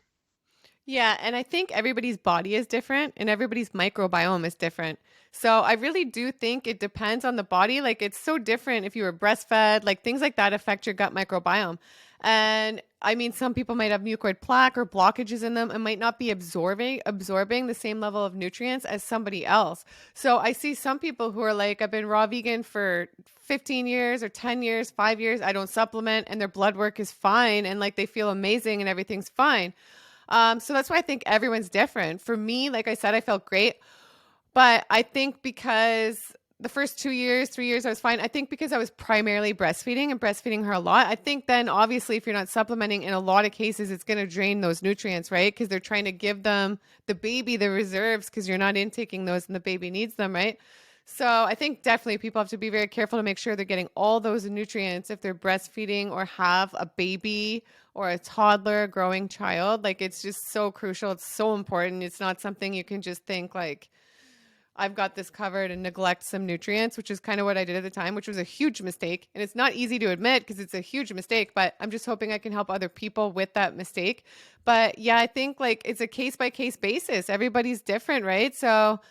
Yeah, and I think everybody's body is different and everybody's microbiome is different. So I really do think it depends on the body. Like it's so different if you were breastfed, like things like that affect your gut microbiome. And I mean, some people might have mucoid plaque or blockages in them and might not be absorbing the same level of nutrients as somebody else. So I see some people who are like, I've been raw vegan for 15 years or 10 years, 5 years. I don't supplement and their blood work is fine and like they feel amazing and everything's fine. So that's why I think everyone's different. For me, like I said, I felt great, but I think because the first 2 years, 3 years, I was fine. I think because I was primarily breastfeeding and breastfeeding her a lot. I think then obviously if you're not supplementing in a lot of cases, it's going to drain those nutrients, right? Because they're trying to give them the baby the reserves because you're not intaking those and the baby needs them, right? So I think definitely people have to be very careful to make sure they're getting all those nutrients if they're breastfeeding or have a baby or a toddler, growing child. Like it's just so crucial. It's so important. It's not something you can just think like, I've got this covered and neglect some nutrients, which is kind of what I did at the time, which was a huge mistake. And it's not easy to admit because it's a huge mistake, but I'm just hoping I can help other people with that mistake. But yeah, I think like it's a case by case basis. Everybody's different, right? So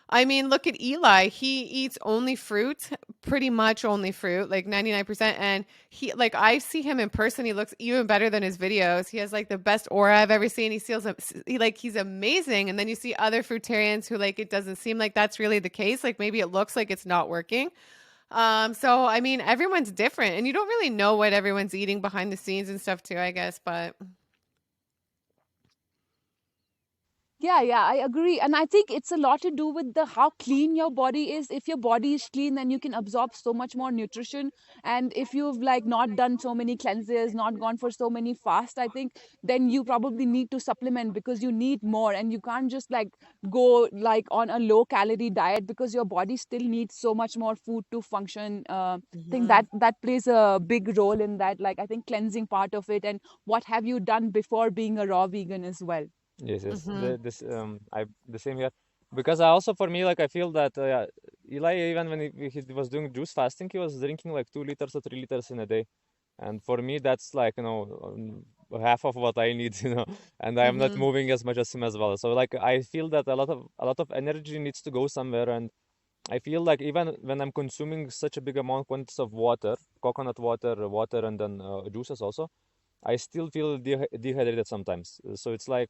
I mean, look at Eli. He eats only fruit, pretty much only fruit, like 99%. And he, like, I see him in person. He looks even better than his videos. He has like the best aura I've ever seen. He's amazing. And then you see other fruitarians who like, it doesn't seem like that's really the case. Like maybe it looks like it's not working. So I mean, everyone's different and you don't really know what everyone's eating behind the scenes and stuff too, I guess, but Yeah, I agree. And I think it's a lot to do with the how clean your body is. If your body is clean, then you can absorb so much more nutrition. And if you've like not done so many cleanses, not gone for so many fast, I think then you probably need to supplement because you need more, and you can't just like go like on a low calorie diet because your body still needs so much more food to function. I think Hmm. that plays a big role in that. Like I think cleansing part of it, and what have you done before being a raw vegan as well. Yes, yes. Hmm. I the same here, because I also for me like I feel that Eli, even when he was doing juice fasting, he was drinking like 2 liters or 3 liters in a day, and for me that's like half of what I need, and I am not Hmm. moving as much as him as well. So like I feel that a lot of energy needs to go somewhere, and I feel like even when I'm consuming such a big amount quantities of water, coconut water, and then juices also, I still feel dehydrated sometimes. So it's like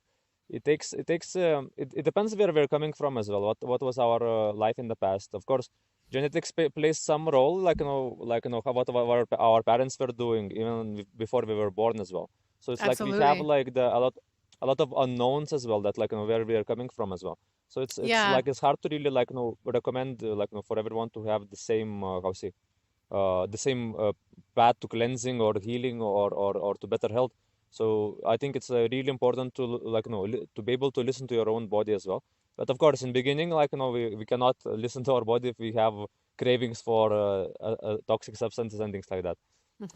it depends where we're coming from as well. What was our life in the past? Of course, genetics plays some role, how what our parents were doing even before we were born as well. So it's like we have Absolutely. like a lot of unknowns as well, that where we are coming from as well. So it's Yeah. like it's hard to really recommend for everyone to have the same the same path to cleansing or healing or to better health. So I think it's really important to to be able to listen to your own body as well. But of course, in beginning, we cannot listen to our body if we have cravings for toxic substances and things like that.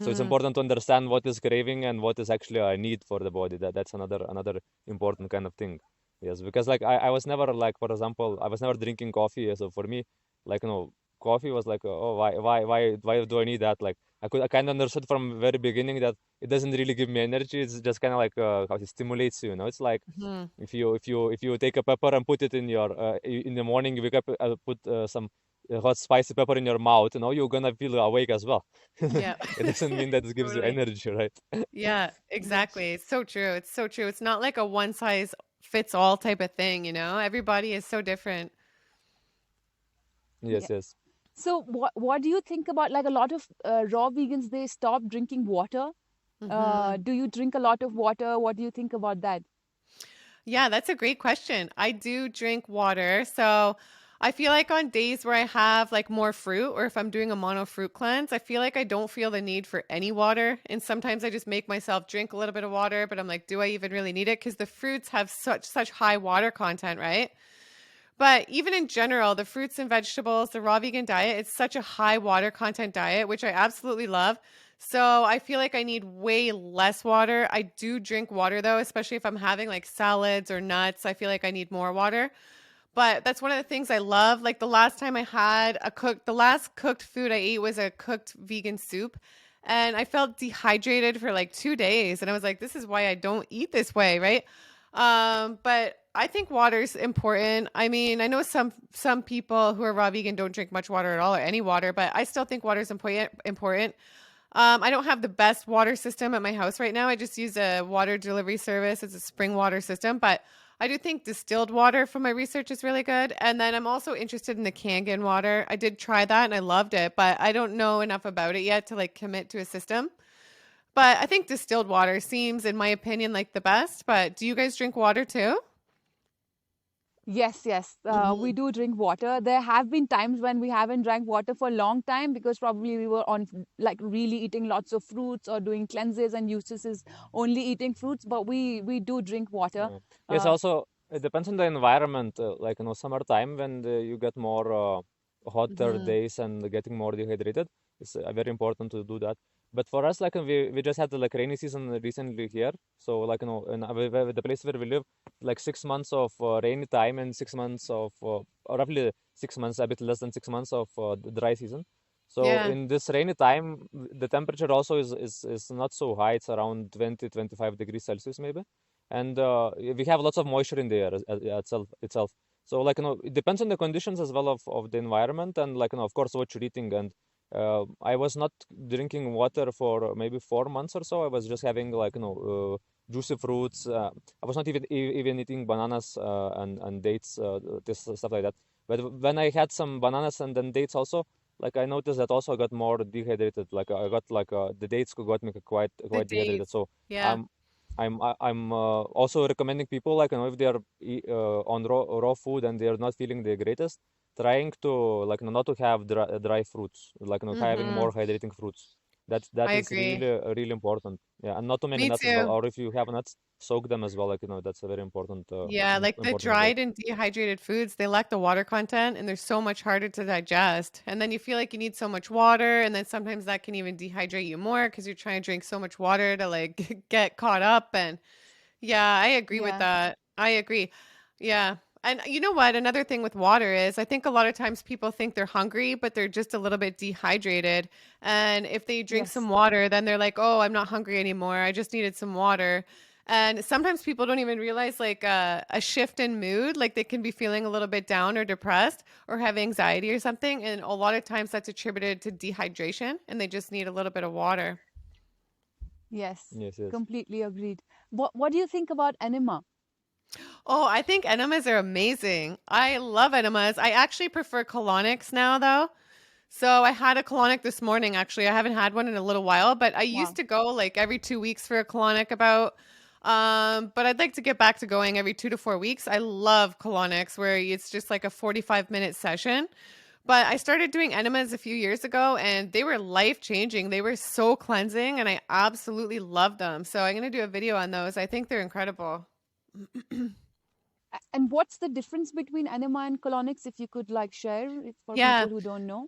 So it's Hmm. important to understand what is craving and what is actually a need for the body. That's another important kind of thing. Yes, because like I was never like, for example, I was never drinking coffee. So for me, coffee was like, oh, why do I need that? Like I kind of understood from very beginning that it doesn't really give me energy. It's just kind of like how it stimulates you. It's like Hmm. if you take a pepper and put it in your in the morning, you wake up, put some hot spicy pepper in your mouth. You're gonna feel awake as well. Yeah. It doesn't mean that it gives you Totally. energy, right? Yeah, Yes. exactly. It's so true. It's so true. It's not like a one size fits all type of thing, you know? Everybody is so different. Yeah. Yes, yes. So what do you think about like a lot of raw vegans, they stop drinking water? Hmm. Do you drink a lot of water? What do you think about that? Yeah, that's a great question. I do drink water. So I feel like on days where I have like more fruit or if I'm doing a mono fruit cleanse, I feel like I don't feel the need for any water. And sometimes I just make myself drink a little bit of water, but I'm like, do I even really need it? Because the fruits have such high water content, right? But even in general, the fruits and vegetables, the raw vegan diet, it's such a high water content diet, which I absolutely love. So I feel like I need way less water. I do drink water though, especially if I'm having like salads or nuts. I feel like I need more water. But that's one of the things I love. Like the last time I had the last cooked food I ate was a cooked vegan soup. And I felt dehydrated for like 2 days. And I was like, this is why I don't eat this way, right? But I think water's important. I mean, I know some people who are raw vegan don't drink much water at all or any water, but I still think water's important. I don't have the best water system at my house right now. I just use a water delivery service. It's a spring water system, but I do think distilled water from my research is really good. And then I'm also interested in the Kangen water. I did try that and I loved it, but I don't know enough about it yet to like commit to a system. But I think distilled water seems, in my opinion, like the best. But do you guys drink water too? Yes. We Hmm. do drink water. There have been times when we haven't drank water for a long time because probably we were on like really eating lots of fruits or doing cleanses and uses only eating fruits. But we do drink water. Yeah. Yes, Uh, also it depends on the environment. Summertime when you get more hotter Hmm. days and getting more dehydrated, it's very important to do that. But for us, we just had the like rainy season recently here. So in the place where we live, like 6 months of rainy time and 6 months of or roughly 6 months, a bit less than 6 months of the dry season. So Yeah. in this rainy time, the temperature also is not so high. It's around 20-25 degrees Celsius maybe, and we have lots of moisture in the air itself. So it depends on the conditions as well of the environment, and of course what you're eating. And I was not drinking water for maybe 4 months or so. I was just having juicy fruits. I was not even eating bananas and dates, this stuff like that. But when I had some bananas and then dates also, like I noticed that also I got more dehydrated. Like I got the dates got me quite The dehydrated. dates. So Yeah. um I'm also recommending people, like, if they are on raw food and they are not feeling the greatest, trying to, like, not to have dry fruits, like, having Mm-hmm. more hydrating fruits. That I is agree. really important. Yeah, and not too many Me nuts as well. too. Or if you have nuts, soak them as well. Like, that's a very important Yeah, like the important as well. dried and dehydrated foods, they lack the water content and they're so much harder to digest. And then you feel like you need so much water, and then sometimes that can even dehydrate you more because you're trying to drink so much water to like get caught up. And yeah, I agree with Yeah. that. I agree. Yeah. And you know what? Another thing with water is I think a lot of times people think they're hungry, but they're just a little bit dehydrated. And if they drink some Yes. water, then they're like, oh, I'm not hungry anymore. I just needed some water. And sometimes people don't even realize like a shift in mood, like they can be feeling a little bit down or depressed or have anxiety or something. And a lot of times that's attributed to dehydration and they just need a little bit of water. Yes. Yes, yes. Completely agreed. What do you think about enema? Oh, I think enemas are amazing. I love enemas. I actually prefer colonics now, though. So I had a colonic this morning, actually. I haven't had one in a little while, but I used Wow. to go like every 2 weeks for a colonic about. But I'd like to get back to going every 2 to 4 weeks. I love colonics where it's just like a 45-minute session. But I started doing enemas a few years ago and they were life changing. They were so cleansing and I absolutely love them. So I'm going to do a video on those. I think they're incredible. And what's the difference between enema and colonics, if you could like share it for Yeah. people who don't know?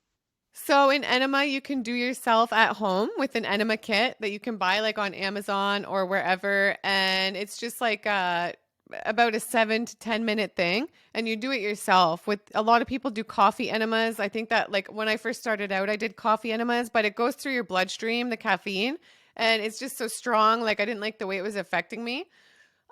So in Enema, you can do yourself at home with an Enema kit that you can buy like on Amazon or wherever, and it's just like about a 7 to 10 minute thing, and you do it yourself. With a lot of people do coffee enemas. I think that like when I first started out, I did coffee enemas, but it goes through your bloodstream, the caffeine, and it's just so strong. Like I didn't like the way it was affecting me.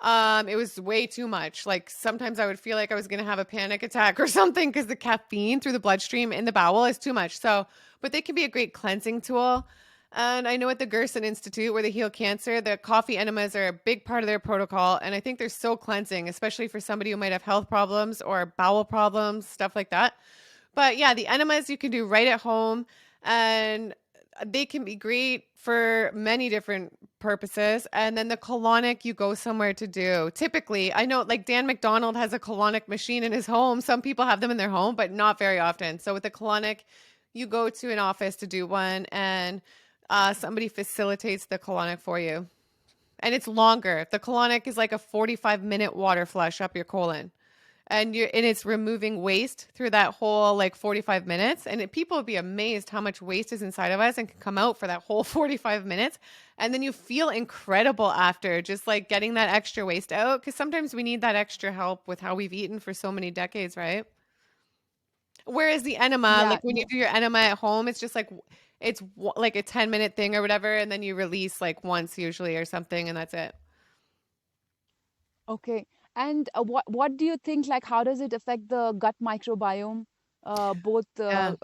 It was way too much. Like sometimes I would feel like I was gonna have a panic attack or something because the caffeine through the bloodstream in the bowel is too much. So, but they can be a great cleansing tool. And I know at the Gerson Institute where they heal cancer, the coffee enemas are a big part of their protocol. And I think they're so cleansing, especially for somebody who might have health problems or bowel problems, stuff like that. But yeah, the enemas you can do right at home and they can be great for many different purposes. And then the colonic you go somewhere to do. Typically, I know like Dan McDonald has a colonic machine in his home. Some people have them in their home, but not very often. So with the colonic, you go to an office to do one and somebody facilitates the colonic for you. And it's longer. The colonic is like a 45-minute water flush up your colon and it's removing waste through that whole like 45 minutes and people would be amazed how much waste is inside of us and can come out for that whole 45 minutes and then you feel incredible after just like getting that extra waste out because sometimes we need that extra help with how we've eaten for so many decades, right? Whereas the enema, Yeah. like when you do your enema at home, it's just like like a 10-minute thing or whatever and then you release like once usually or something and that's it. Okay. And what do you think, like, how does it affect the gut microbiome, both Yeah.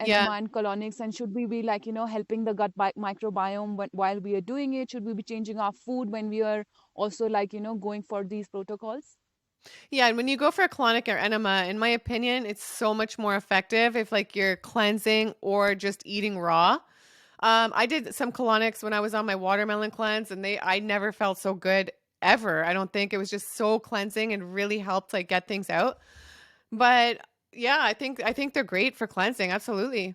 Yeah. enema and colonics? And should we be like, helping the gut microbiome while we are doing it? Should we be changing our food when we are also like, going for these protocols? Yeah, and when you go for a colonic or enema, in my opinion, it's so much more effective if like you're cleansing or just eating raw. I did some colonics when I was on my watermelon cleanse, and I never felt so good ever. I don't think it was just so cleansing and really helped like get things out. But yeah, I think they're great for cleansing. Absolutely.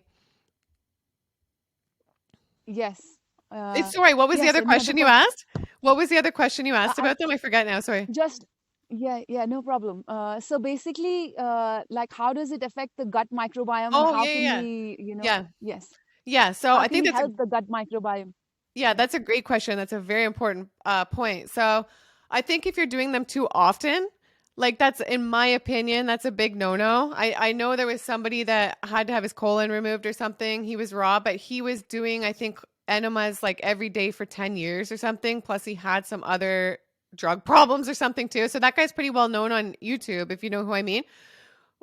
Yes. It's sorry. What was the Yes. other Another question you question. asked? What was the other question you asked I about them? I forgot now. Sorry. just yeah, no problem. So basically, like, how does it affect the gut microbiome, and Oh how yeah, can yeah, we, yeah, yes, yeah. So how I can think we that's a help the gut microbiome? Yeah, Yeah. that's a great question. That's a very important point. So, I think if you're doing them too often, like that's in my opinion, that's a big no-no. I know there was somebody that had to have his colon removed or something. He was raw, but he was doing I think enemas like every day for 10 years or something. Plus he had some other drug problems or something too. So that guy's pretty well known on YouTube if you know who I mean.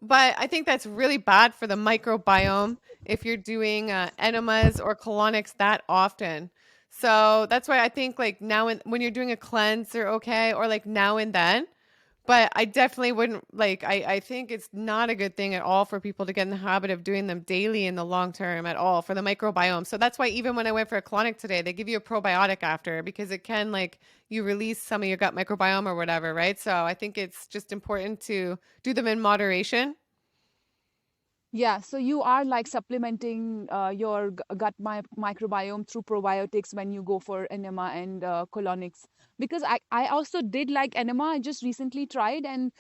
But I think that's really bad for the microbiome if you're doing enemas or colonics that often. So that's why I think like now and when you're doing a cleanse, they're okay, or like now and then. But I definitely wouldn't like I think it's not a good thing at all for people to get in the habit of doing them daily in the long term at all for the microbiome. So that's why even when I went for a colonic today, they give you a probiotic after because it can like you release some of your gut microbiome or whatever, right? So I think it's just important to do them in moderation. Yeah, so you are like supplementing your gut microbiome through probiotics when you go for enema and colonics. Because I also did like enema. I just recently tried and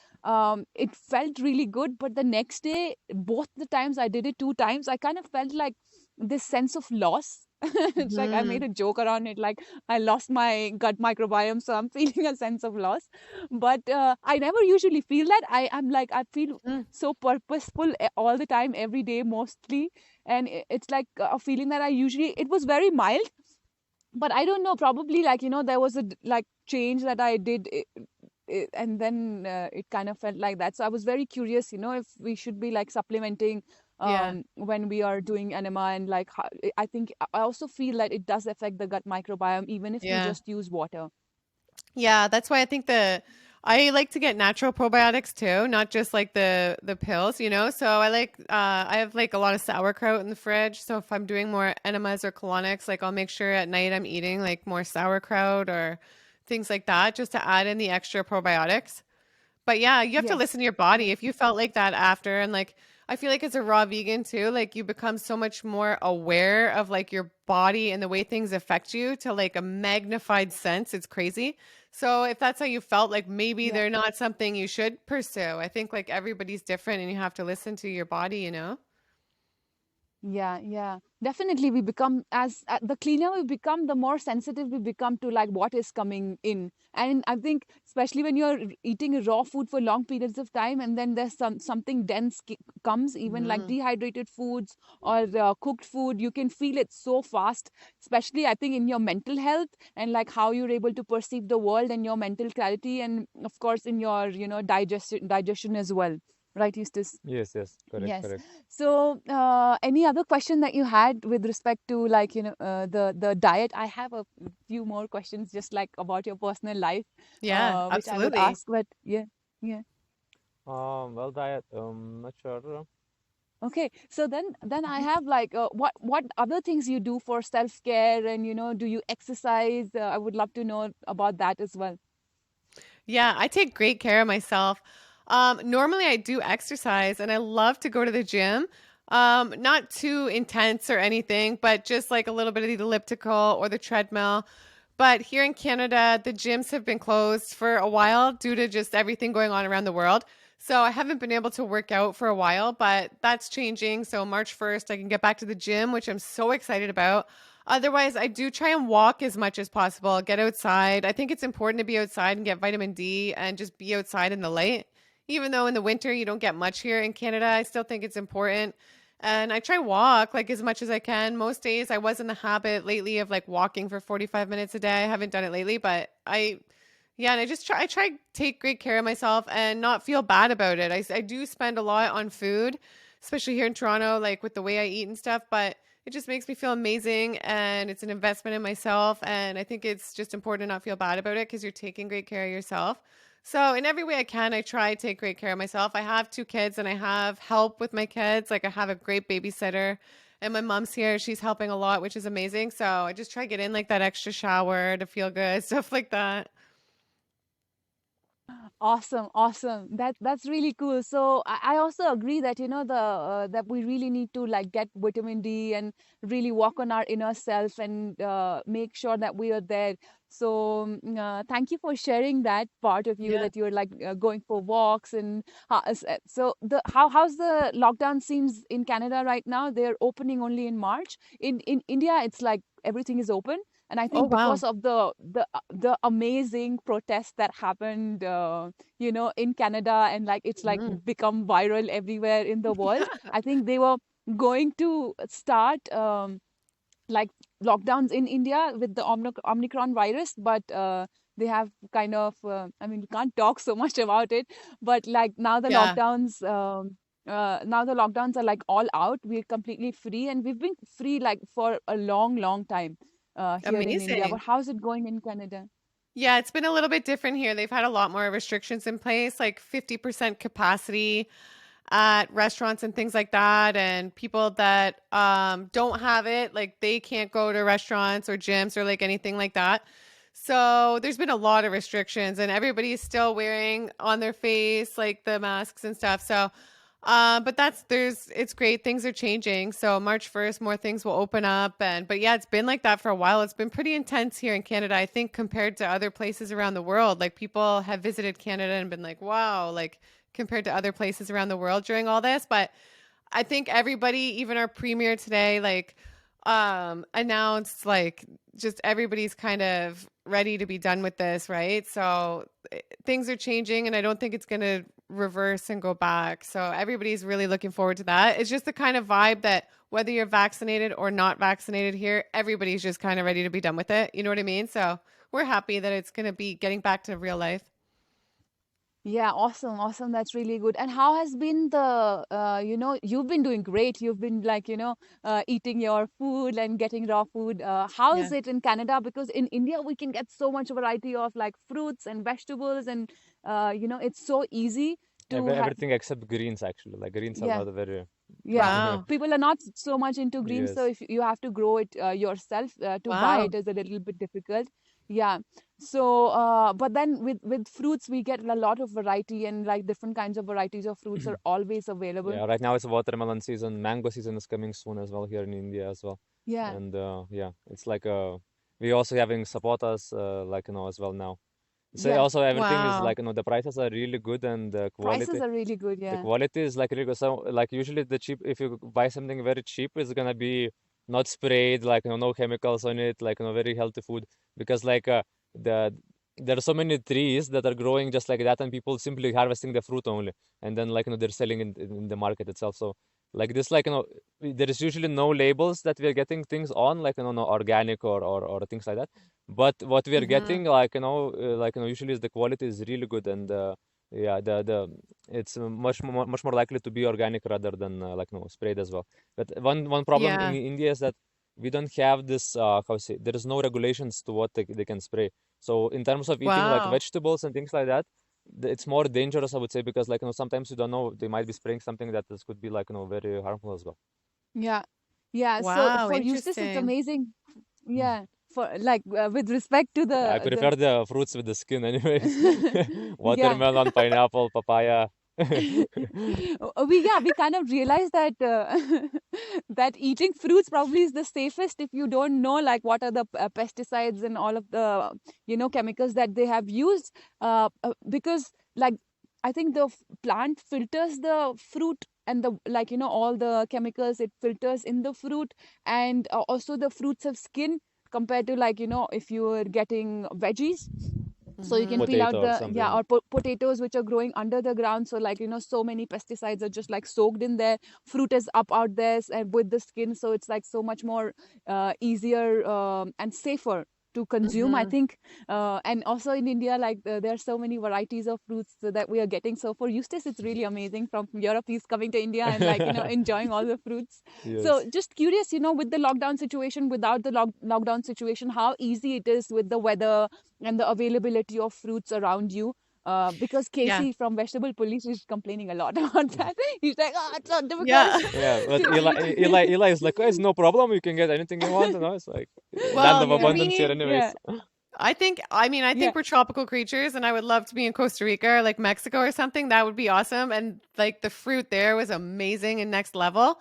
it felt really good. But the next day, both the times I did it 2 times, I kind of felt like this sense of loss. It's like I made Mhm. a joke around it, like I lost my gut microbiome, so I'm feeling a sense of loss. But I never usually feel that. I'm like I feel Mm. so purposeful all the time, every day mostly, and it's like a feeling that I usually it was very mild, but I don't know, probably like there was a like change that I did and then it kind of felt like that. So I was very curious, if we should be like supplementing Yeah. when we are doing enema, and like I think I also feel that it does affect the gut microbiome even if we Yeah. just use water. Yeah, that's why I think I like to get natural probiotics too, not just like the pills, you know. So I have like a lot of sauerkraut in the fridge. So if I'm doing more enemas or colonics, like I'll make sure at night I'm eating like more sauerkraut or things like that just to add in the extra probiotics. But yeah, you have to Yes, listen to your body. yes. If you felt like that after, and like I feel like as a raw vegan too, like you become so much more aware of like your body and the way things affect you to like a magnified sense. It's crazy. So if that's how you felt, like maybe Yeah. they're not something you should pursue. I think like everybody's different and you have to listen to your body, you know? Yeah, yeah. Definitely we become as the cleaner we become, the more sensitive we become to like what is coming in. And I think especially when you're eating raw food for long periods of time and then there's something dense comes, even like Mm. dehydrated foods or cooked food, you can feel it so fast, especially I think in your mental health and like how you're able to perceive the world and your mental clarity, and of course in your digestion as well. Right, Eustace? Yes, yes, correct, Yes. correct. So, any other question that you had with respect to like the diet? I have a few more questions just like about your personal life, Yeah, which I would absolutely. ask. But yeah, yeah. Well, diet. Not sure. Okay. So then I have like what other things you do for self care, and do you exercise? I would love to know about that as well. Yeah, I take great care of myself. Normally I do exercise and I love to go to the gym. Not too intense or anything, but just like a little bit of the elliptical or the treadmill. But here in Canada, the gyms have been closed for a while due to just everything going on around the world. So I haven't been able to work out for a while, but that's changing. So March 1st, I can get back to the gym, which I'm so excited about. Otherwise, I do try and walk as much as possible, get outside. I think it's important to be outside and get vitamin D and just be outside in the light. Even though in the winter you don't get much here in Canada, I still think it's important. And I try walk like as much as I can. Most days I was in the habit lately of like walking for 45 minutes a day. I haven't done it lately, but yeah, and I try to take great care of myself and not feel bad about it. I do spend a lot on food, especially here in Toronto, like with the way I eat and stuff, but it just makes me feel amazing and it's an investment in myself. And I think it's just important to not feel bad about it because you're taking great care of yourself. So, in every way I can, I try to take great care of myself. I have 2 kids and I have help with my kids. Like, I have a great babysitter and my mom's here. She's helping a lot, which is amazing. So, I just try to get in like that extra shower to feel good, stuff like that. Awesome, awesome. That's really cool. So I also agree that the that we really need to like get vitamin D and really work on our inner self and make sure that we are there. So thank you for sharing that part of you Yeah. that you're like going for walks and so the how's the lockdown scenes in Canada right now? They're opening only in March. In India, it's like everything is open, and I Oh, think wow. because of the amazing protests that happened in Canada, and like it's like Mm. become viral everywhere in the world, I think they were going to start like lockdowns in India with the Omicron virus, but they have kind of I mean, we can't talk so much about it, but like Yeah. now the lockdowns are like all out. We're completely free, and we've been free like for a long time here in India. But Amazing. how's it going in Canada? Yeah, it's been a little bit different here. They've had a lot more restrictions in place, like 50% capacity at restaurants and things like that. And people that don't have it, like they can't go to restaurants or gyms or like anything like that. So there's been a lot of restrictions, and everybody's still wearing on their face like the masks and stuff. So, but it's great. Things are changing. So March 1st, more things will open up. But yeah, it's been like that for a while. It's been pretty intense here in Canada, I think, compared to other places around the world. Like people have visited Canada and been like, wow, like compared to other places around the world during all this. But I think everybody, even our premier today, like announced like just everybody's kind of ready to be done with this, right? So things are changing, and I don't think it's going to reverse and go back. So everybody's really looking forward to that. It's just the kind of vibe that whether you're vaccinated or not vaccinated here, everybody's just kind of ready to be done with it. You know what I mean? So we're happy that it's going to be getting back to real life. Yeah, awesome, awesome. That's really good. And how has been the, you've been doing great. You've been like, eating your food and getting raw food. How is Yeah. it in Canada? Because in India, we can get so much variety of like fruits and vegetables, and, it's so easy to have. Everything except greens, actually. Like greens are Yeah, not very. yeah. Wow. People are not so much into greens, so Yes. if you have to grow it yourself, to buy Wow. it is a little bit difficult. Yeah. So, but then with fruits, we get a lot of variety, and like different kinds of varieties of fruits are always available. Yeah, right now it's watermelon season. Mango season is coming soon as well here in India as well. Yeah, And yeah, it's like we also having sapotas like as well now. So yeah. also everything is Wow. like the prices are really good, and Prices are really good. the Yeah. quality is like really good. So like usually the cheap, if you buy something very cheap, it's gonna be not sprayed, like no chemicals on it, like very healthy food, because like the there are so many trees that are growing just like that, and people simply harvesting the fruit only, and then like they're selling in the market itself. So like this, like there is usually no labels that we are getting things on, like no organic or things like that. But what we are Mhm. getting, like usually is the quality is really good, and yeah, the it's much more likely to be organic rather than like sprayed as well. But one problem in Yeah. India is that we don't have this how to say, there is no regulations to what they can spray. So in terms of eating like Wow. vegetables and things like that, it's more dangerous, I would say, because like sometimes you don't know, they might be spraying something that this could be like very harmful as well. Yeah. Yeah. So Wow, for Eustace, it's interesting. amazing. Yeah. For like with respect to I the prefer the fruits with the skin anyways. yeah. Watermelon, pineapple, papaya. We kind of realize that that eating fruits probably is the safest if you don't know like what are the pesticides and all of the chemicals that they have used, because like I think the plant filters the fruit, and the like all the chemicals it filters in the fruit, and also the fruits have skin compared to like if you are getting veggies, so you can Mhm. peel out Potato or the, yeah, something. or potatoes which are growing under the ground, so like so many pesticides are just like soaked in there. Fruit is up out there and with the skin, so it's like so much more easier and safer to consume, I Mhm. think. And also in India, like there are so many varieties of fruits that we are getting, so for Eustace it's really amazing from Europe he's coming to India and like enjoying all the fruits. So Yes. just curious, with the lockdown situation, without the lockdown situation, how easy it is with the weather and the availability of fruits around you. Because Yeah. Casey from Vegetable Police is complaining a lot about that. He's like, oh, it's so difficult Yeah. Yeah, but to Eli, eat. Eli is like, oh, it's no problem. You can get anything you want. It's like land Well, of to Yeah, abundance here, me, yeah, anyways. I yeah, think we're tropical creatures, and I would love to be in Costa Rica or like Mexico or something. That would be awesome. And like the fruit there was amazing and next level.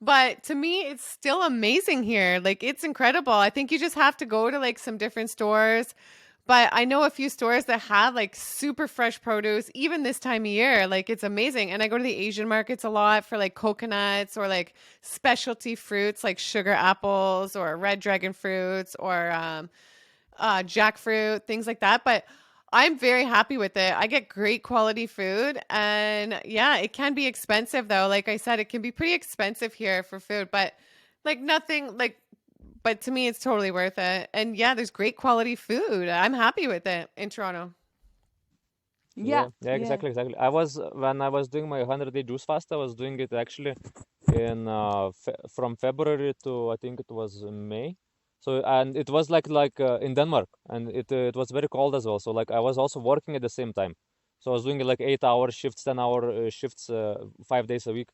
But to me, it's still amazing here. Like it's incredible. I think you just have to go to like some different stores. But I know a few stores that have like super fresh produce, even this time of year. Like it's amazing. And I go to the Asian markets a lot for like coconuts or like specialty fruits like sugar apples or red dragon fruits or jackfruit, things like that. But I'm very happy with it. I get great quality food. And yeah, it can be expensive though. Like I said, it can be pretty expensive here for food, but like nothing like, but to me, it's totally worth it. And yeah, there's great quality food. I'm happy with it in Toronto. yeah, Yeah, yeah. exactly. When I was doing my 100-day juice fast, I was doing it actually in from February to I think it was May. So and it was in Denmark, and it was very cold as well. So like I was also working at the same time. So I was doing like 8-hour shifts, 10-hour shifts, 5 days a week.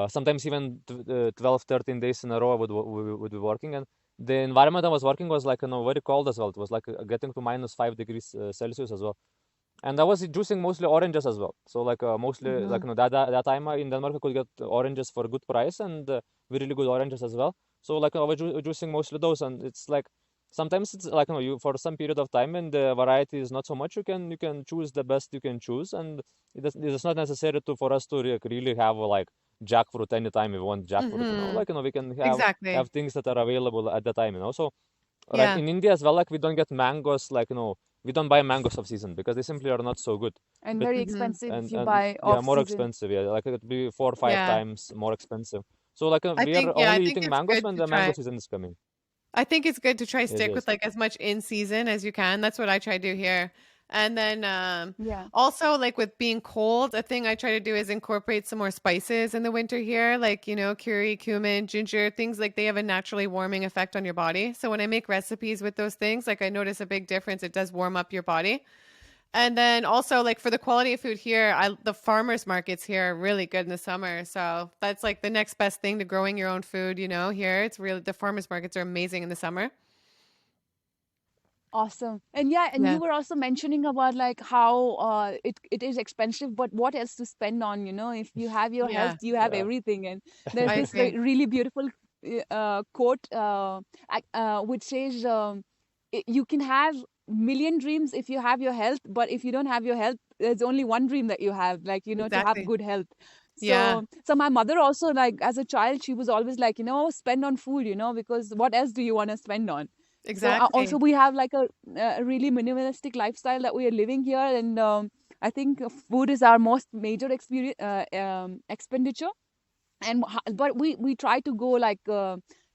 Sometimes even 12, 13 days in a row I would be working. And the environment I was working was like, very cold as well. It was like getting to -5 degrees Celsius as well. And I was juicing mostly oranges as well. So like mostly Mm-hmm. like that time in Denmark I could get oranges for a good price, and really good oranges as well. So like I was juicing mostly those, and it's like sometimes it's like you for some period of time and the variety is not so much. You can choose the best you can choose, and it's not necessary for us to really have like jackfruit anytime we want jackfruit. Mm-hmm. Like we can have Exactly. things that are available at the time. So right Yeah. in India as well, like we don't get mangoes, we don't buy mangoes off season because they simply are not so good. And But very Mm-hmm. expensive if and you and buy yeah, off more season. expensive. Yeah, like it could be 4 or 5 Yeah. times more expensive. So like we are I only think eating it's mangoes good when to the mango try. season is coming. I think it's good to try It stick with is. like as much in season as you can. That's what I try to do here. And then Yeah. also like with being cold, a thing I try to do is incorporate some more spices in the winter here, like, curry, cumin, ginger, things like they have a naturally warming effect on your body. So when I make recipes with those things, like I notice a big difference. It does warm up your body. And then also like for the quality of food here, the farmers markets here are really good in the summer. So that's like the next best thing to growing your own food, here. It's really the farmers markets are amazing in the summer. Awesome. And yeah, and Yeah. you were also mentioning about like how it is expensive, but what else to spend on, if you have your health, Yeah, you have Yeah. everything. And there's I this agree. really beautiful quote which says you can have million dreams if you have your health, but if you don't have your health, there's only one dream that you have, like, to have Exactly. good health. Yeah. So my mother also, like, as a child, she was always like, spend on food, because what else do you want to spend on? So also Exactly. we have like a really minimalistic lifestyle that we are living here, and I think food is our most major experience expenditure. And but we try to go like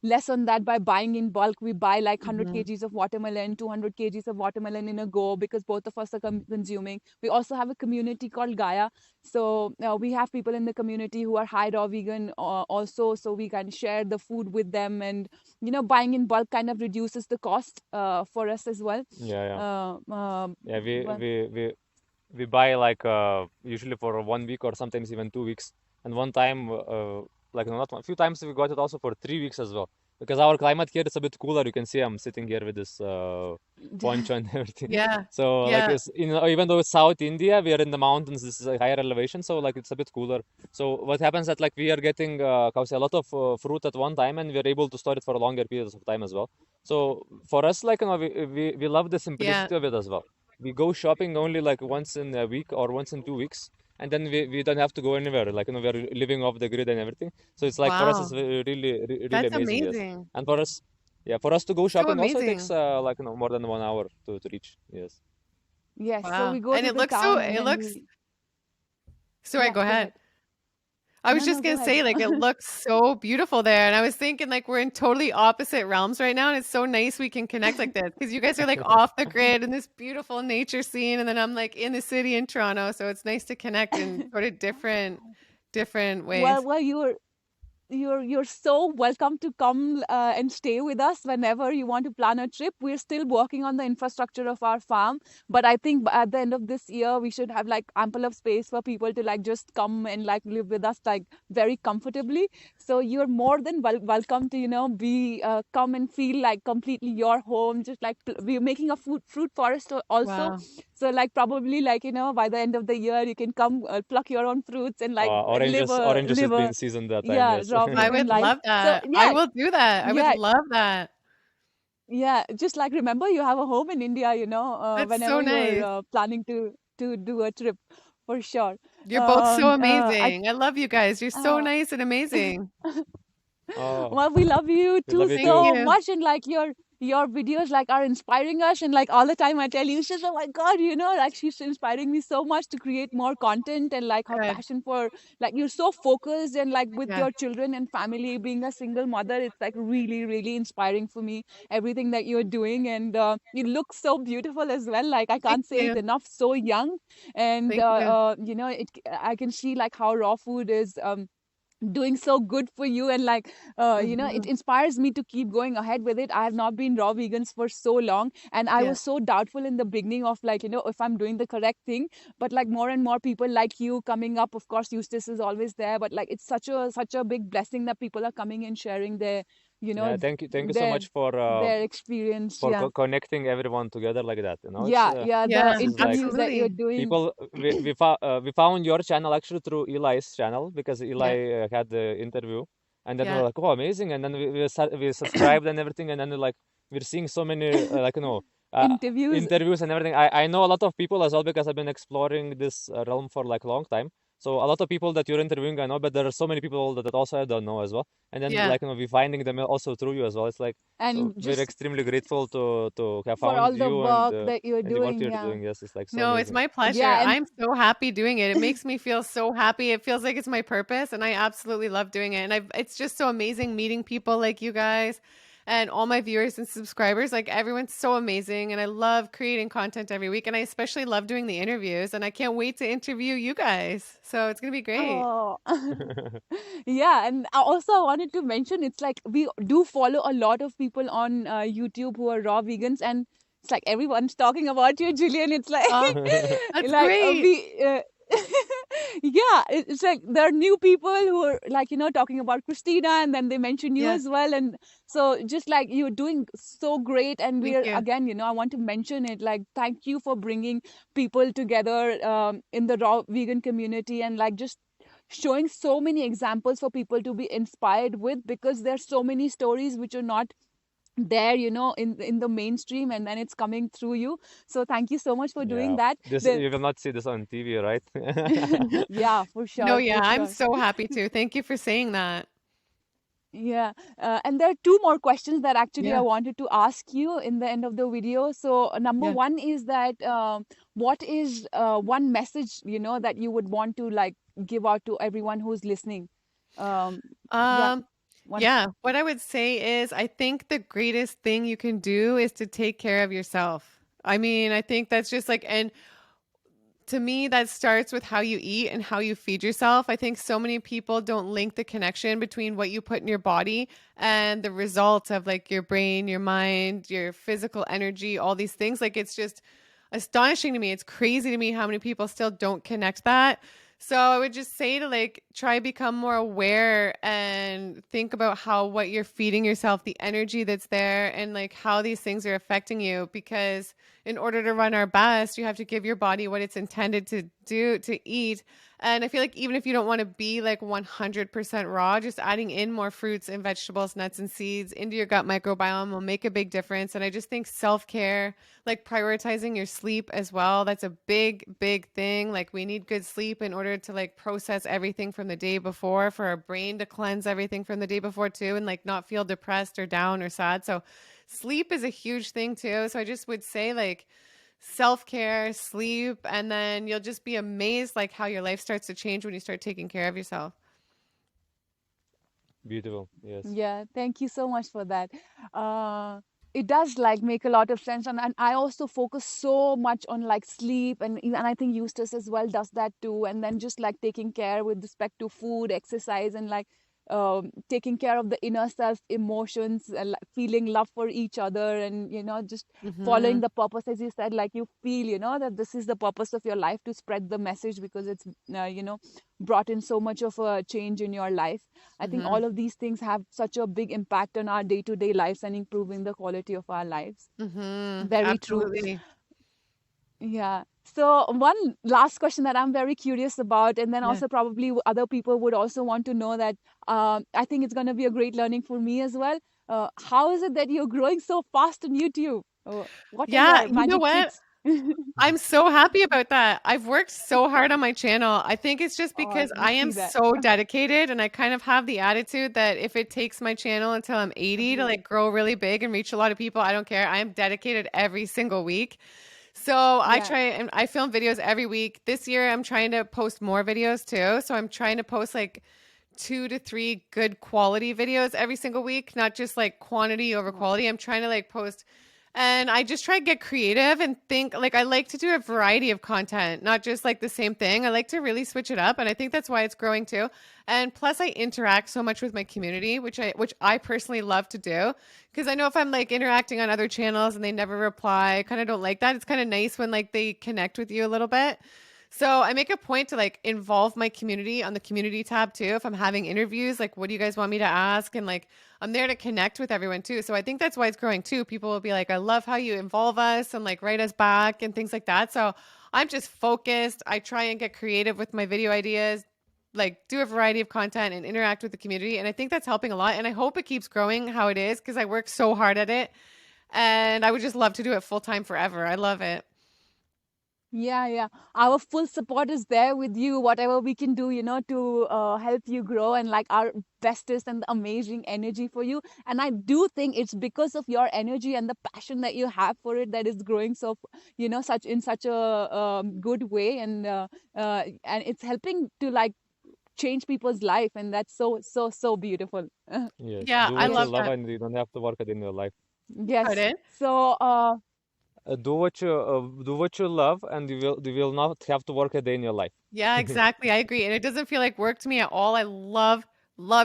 less on that by buying in bulk. We buy like 100 Hmm. kgs of watermelon, 200 kgs of watermelon in a go, because both of us are consuming. We also have a community called Gaia. So we have people in the community who are high raw vegan also, so we can share the food with them. And buying in bulk kind of reduces the cost for us as well. Yeah, yeah. uh, uh, Yeah, we but we we we buy usually for 1 week or sometimes even 2 weeks. And one time, not a few times we got it also for 3 weeks as well. Because our climate here is a bit cooler. You can see I'm sitting here with this poncho and everything. Yeah. So like Yeah. even though it's South India, we are in the mountains. This is a higher elevation, so like it's a bit cooler. So what happens that like we are getting how say, a lot of fruit at one time, and we are able to store it for longer periods of time as well. So for us, we love the Yeah. simplicity of it as well. We go shopping only like once in a week or once in 2 weeks, and then we don't have to go anywhere. We're living off the grid and everything. So it's like for us, it's Wow. really That's amazing, yes. amazing. And for us, yeah, for us to go So shopping also it takes amazing. more than 1 hour to reach. Yes. yes, so Wow. we go And to it the looks so town and it then looks we. sorry, Yeah, go go ahead. ahead. I was No, no, just go gonna ahead. say, like, it looks so beautiful there, and I was thinking, like, we're in totally opposite realms right now, and it's so nice we can connect like this because you guys are like off the grid in this beautiful nature scene, and then I'm like in the city in Toronto, so it's nice to connect in sort of different well ways. well you're so welcome to come and stay with us whenever you want to plan a trip. We're still working on the infrastructure of our farm, but I think at the end of this year we should have like ample of space for people to like just come and like live with us like very comfortably. So you're more than welcome to be come and feel like completely your home. Just like we're making a fruit forest also. Wow. So like probably like by the end of the year you can come pluck your own fruits and like live a Oranges is live being a seasoned that time, yeah, yes. raw I vegan would life. love So that. I yeah, will do that. I would yeah, love that. yeah. Just like remember, you have a home in India. That's so Whenever you're nice. planning to do a trip, for sure. You're both so I amazing. I love you guys. You're so uh, nice and amazing. Oh, well, we love you we too love you Thank too. so you. much, and like your videos like are inspiring us, and like all the time I tell you, she's oh my god, like she's inspiring me so much to create more content, and like her Good. passion for like you're so focused, and like with Yeah. your children and family, being a single mother, it's like really really inspiring for me, everything that you're doing. And you look so beautiful as well, like I Thank can't say it you. enough, so young. And Thank you. I can see like how raw food is doing so good for you, and like it inspires me to keep going ahead with it. I have not been raw vegans for so long, and I Yeah. was so doubtful in the beginning of like if I'm doing the correct thing. But like more and more people like you coming up, of course Eustace is always there, but like it's such a big blessing that people are coming and sharing their Yeah, thank you so their much for experience. Yeah, connecting everyone together like that. You know, yeah, yeah, the Yeah, this is like interviews that you're absolutely. doing. people we found your channel actually through Eli's channel because Yeah. Eli had the interview, and then we Yeah. were like, oh, amazing, and then we subscribed and everything, and then we're seeing so many uh, Interviews. interviews and everything. I know a lot of people as well because I've been exploring this realm for like a long time. So a lot of people that you're interviewing I know, but there are so many people that also I don't know as well. And then Yeah. we finding them also through you as well. It's like so And we're just extremely grateful to have for found all the you work that you're and the work doing. you're Yeah, doing. Yes, it's like so No, it's amazing. my pleasure. yeah, and I'm so happy doing it. It makes me feel so happy. It feels like it's my purpose, and I absolutely love doing it. And it's just so amazing meeting people like you guys and all my viewers and subscribers. Like everyone's so amazing, and I love creating content every week. And I especially love doing the interviews, and I can't wait to interview you guys. So it's gonna be great. oh, yeah, and I wanted to mention it's like we do follow a lot of people on YouTube who are raw vegans, and it's like everyone's talking about you, Gillian. It's like Oh, that's like great. we yeah, it's like there are new people who are like talking about Christina, and then they mention you Yeah, as well, and so just like you're doing so great, and thank we're you. again I want to mention it, like thank you for bringing people together in the raw vegan community, and like just showing so many examples for people to be inspired with, because there's so many stories which are not there in the mainstream, and then it's coming through you. So thank you so much for doing Yeah, that. this The you will not see this on TV, right? yeah, for No, sure, yeah, for I'm sure. so happy to. Thank you for saying that. Yeah, and there are two more questions that actually I Yeah, wanted to ask you in the end of the video. So, number yeah. one is that what is one message that you would want to like give out to everyone who's listening? Um, yeah, Um, one. yeah, what I would say is I think the greatest thing you can do is to take care of yourself. I mean, I think that's just like, and to me, that starts with how you eat and how you feed yourself. I think so many people don't link the connection between what you put in your body and the results of like your brain, your mind, your physical energy, all these things. Like it's just astonishing to me. It's crazy to me how many people still don't connect that. So I would just say to like try become more aware and think about how what you're feeding yourself, the energy that's there, and like how these things are affecting you, because in order to run our best, you have to give your body what it's intended to do, to eat. And I feel like even if you don't want to be like 100% raw, just adding in more fruits and vegetables, nuts and seeds into your gut microbiome will make a big difference. And I just think self care, like prioritizing your sleep as well, that's a big, big thing. Like we need good sleep in order to like process everything from the day before, for our brain to cleanse everything from the day before too, and like not feel depressed or down or sad. So sleep is a huge thing too. So I just would say like self-care, sleep, and then you'll just be amazed like how your life starts to change when you start taking care of yourself. Beautiful. Yes. Yeah, thank you so much for that. Uh, it does like make a lot of sense, and I also focus so much on like sleep, and I think Eustace as well does that too. And then just like taking care with respect to food, exercise, and like taking care of the inner self, emotions, like feeling love for each other, and just following Mhm. the purpose, as you said, like you feel that this is the purpose of your life, to spread the message, because it's brought in so much of a change in your life. I think Mhm. all of these things have such a big impact on our day-to-day lives and improving the quality of our lives. Mhm. Very true. Absolutely. Yeah. So one last question that I'm very curious about, and then Yeah. also probably other people would also want to know that I think it's going to be a great learning for me as well. How is it that you're growing so fast on YouTube? What are Yeah, your you know magic what? tricks? I'm so happy about that. I've worked so hard on my channel. I think it's just Oh, because we I am see that. so dedicated, and I kind of have the attitude that if it takes my channel until I'm 80 to like grow really big and reach a lot of people, I don't care. I am dedicated every single week. So I Yeah. try and I film videos every week. This year I'm trying to post more videos too. So I'm trying to post like 2 to 3 good quality videos every single week, not just like quantity over Oh, quality. I'm trying to like post And I just try to get creative and think like I like to do a variety of content, not just like the same thing. I like to really switch it up, and I think that's why it's growing too. And plus I interact so much with my community, which I personally love to do because I know if I'm like interacting on other channels and they never reply, I kind of don't like that. It's kind of nice when like they connect with you a little bit. So I make a point to like involve my community on the community tab too. If I'm having interviews, like what do you guys want me to ask? And like I'm there to connect with everyone too. So I think that's why it's growing too. People will be like, I love how you involve us and like write us back and things like that. So I'm just focused. I try and get creative with my video ideas, like do a variety of content and interact with the community. And I think that's helping a lot. And I hope it keeps growing how it is because I work so hard at it. And I would just love to do it full time forever. I love it. Yeah, yeah. Our full support is there with you. Whatever we can do, to help you grow, and like our bestest and amazing energy for you. And I do think it's because of your energy and the passion that you have for it that is growing so, such a good way, and it's helping to like change people's life, and that's so beautiful. Yes. Yeah, Do I what you love love that. and you don't have to work it in your life. Yes. Pardon? So, Do what you love and you will not have to work a day in your life. Yeah, exactly. I agree. And it doesn't feel like work to me at all. I love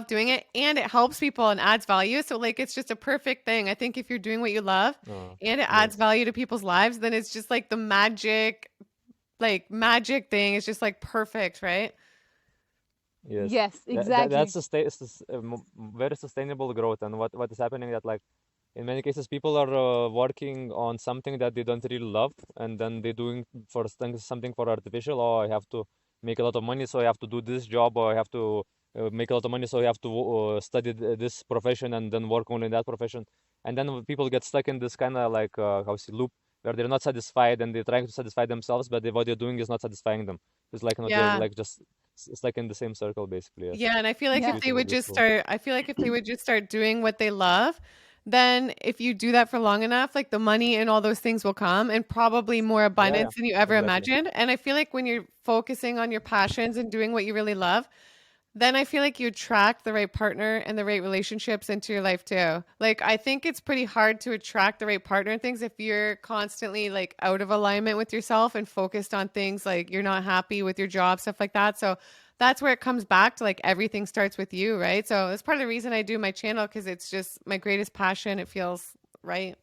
doing it and it helps people and adds value. So like it's just a perfect thing. I think if you're doing what you love and it adds Yes. value to people's lives, then it's just like the magic thing is just like perfect, right? Yes. yes, That's exactly. very sustainable growth. And what is happening that like in many cases people are working on something that they don't really love, and then they're doing for something for artificial. Oh, I have to make a lot of money, so I have to do this job, or I have to make a lot of money, so I have to study this profession and then work only in that profession. And then people get stuck in this kind of like how say loop where they're not satisfied and they're trying to satisfy themselves, but what they're doing is not satisfying them. It's like they're Yeah. like just it's like in the same circle basically. Yes, Yeah, and I feel like it's Yeah. if they beautiful, would just beautiful. start I feel like if they would just start doing what they love, then if you do that for long enough, like the money and all those things will come and probably more Yeah, yeah, abundance than you ever exactly. imagined. And I feel like when you're focusing on your passions and doing what you really love, then I feel like you attract the right partner and the right relationships into your life too. Like I think it's pretty hard to attract the right partner and things if you're constantly like out of alignment with yourself and focused on things like you're not happy with your job, stuff like that. So that's where it comes back to like everything starts with you, right? So that's part of the reason I do my channel because it's just my greatest passion. It feels right.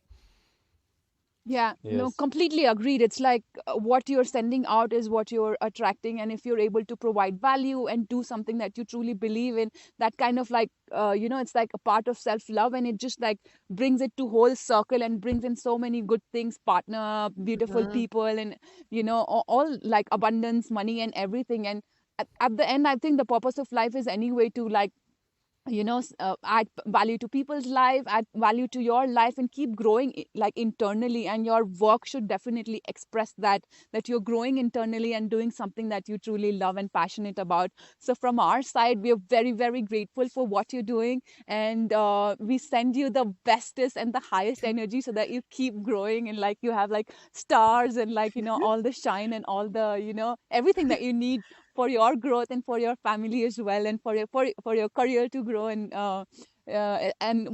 Yeah, no, Yes. completely agreed. It's like what you're sending out is what you're attracting. And if you're able to provide value and do something that you truly believe in, that kind of like, it's like a part of self-love, and it just like brings it to whole circle and brings in so many good things, partner, beautiful Mhm. people, and, all like abundance, money, and everything. And at the end, I think the purpose of life is anyway to like add value to people's life, add value to your life, and keep growing like internally. And your work should definitely express that you're growing internally and doing something that you truly love and passionate about. So from our side, we are very very grateful for what you're doing, and we send you the bestest and the highest energy so that you keep growing, and like you have like stars, and like all the shine, and all the everything that you need for your growth and for your family as well, and for your career to grow. And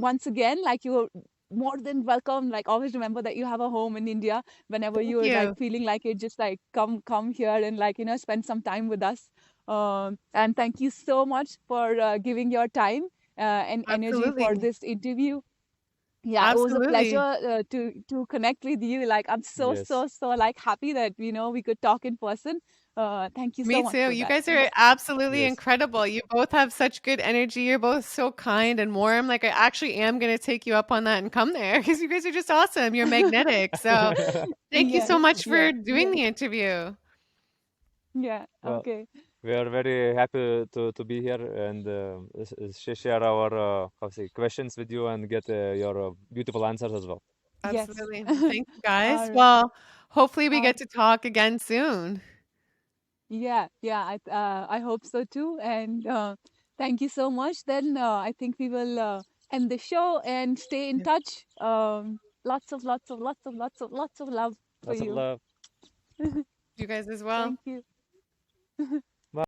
once again, like, you're more than welcome. Like, always remember that you have a home in India. Whenever Thank you're like you. feeling like it, just like come here and like spend some time with us. And thank you so much for giving your time and energy for Absolutely. this interview. Yeah, it was a pleasure Absolutely. to connect with you. Like, I'm so Yes. so so like happy that we could talk in person. Thank you so Me much too. for You that. guys are absolutely Yes. incredible. You both have such good energy. You're both so kind and warm. Like I actually am going to take you up on that and come there because you guys are just awesome. You're magnetic. So thank you Yes, so much yes, for doing the interview. yeah. Well, Okay. we are very happy to be here and share our how say questions with you and get your beautiful answers as well. Yes. Absolutely. Thank you guys. All right. Well, hopefully we Uh, get to talk again soon. yeah, yeah. I hope so too. And thank you so much. Then I think we will end the show and stay in Yeah. touch. Lots of love for Lots of you. love. You guys as well. Thank you.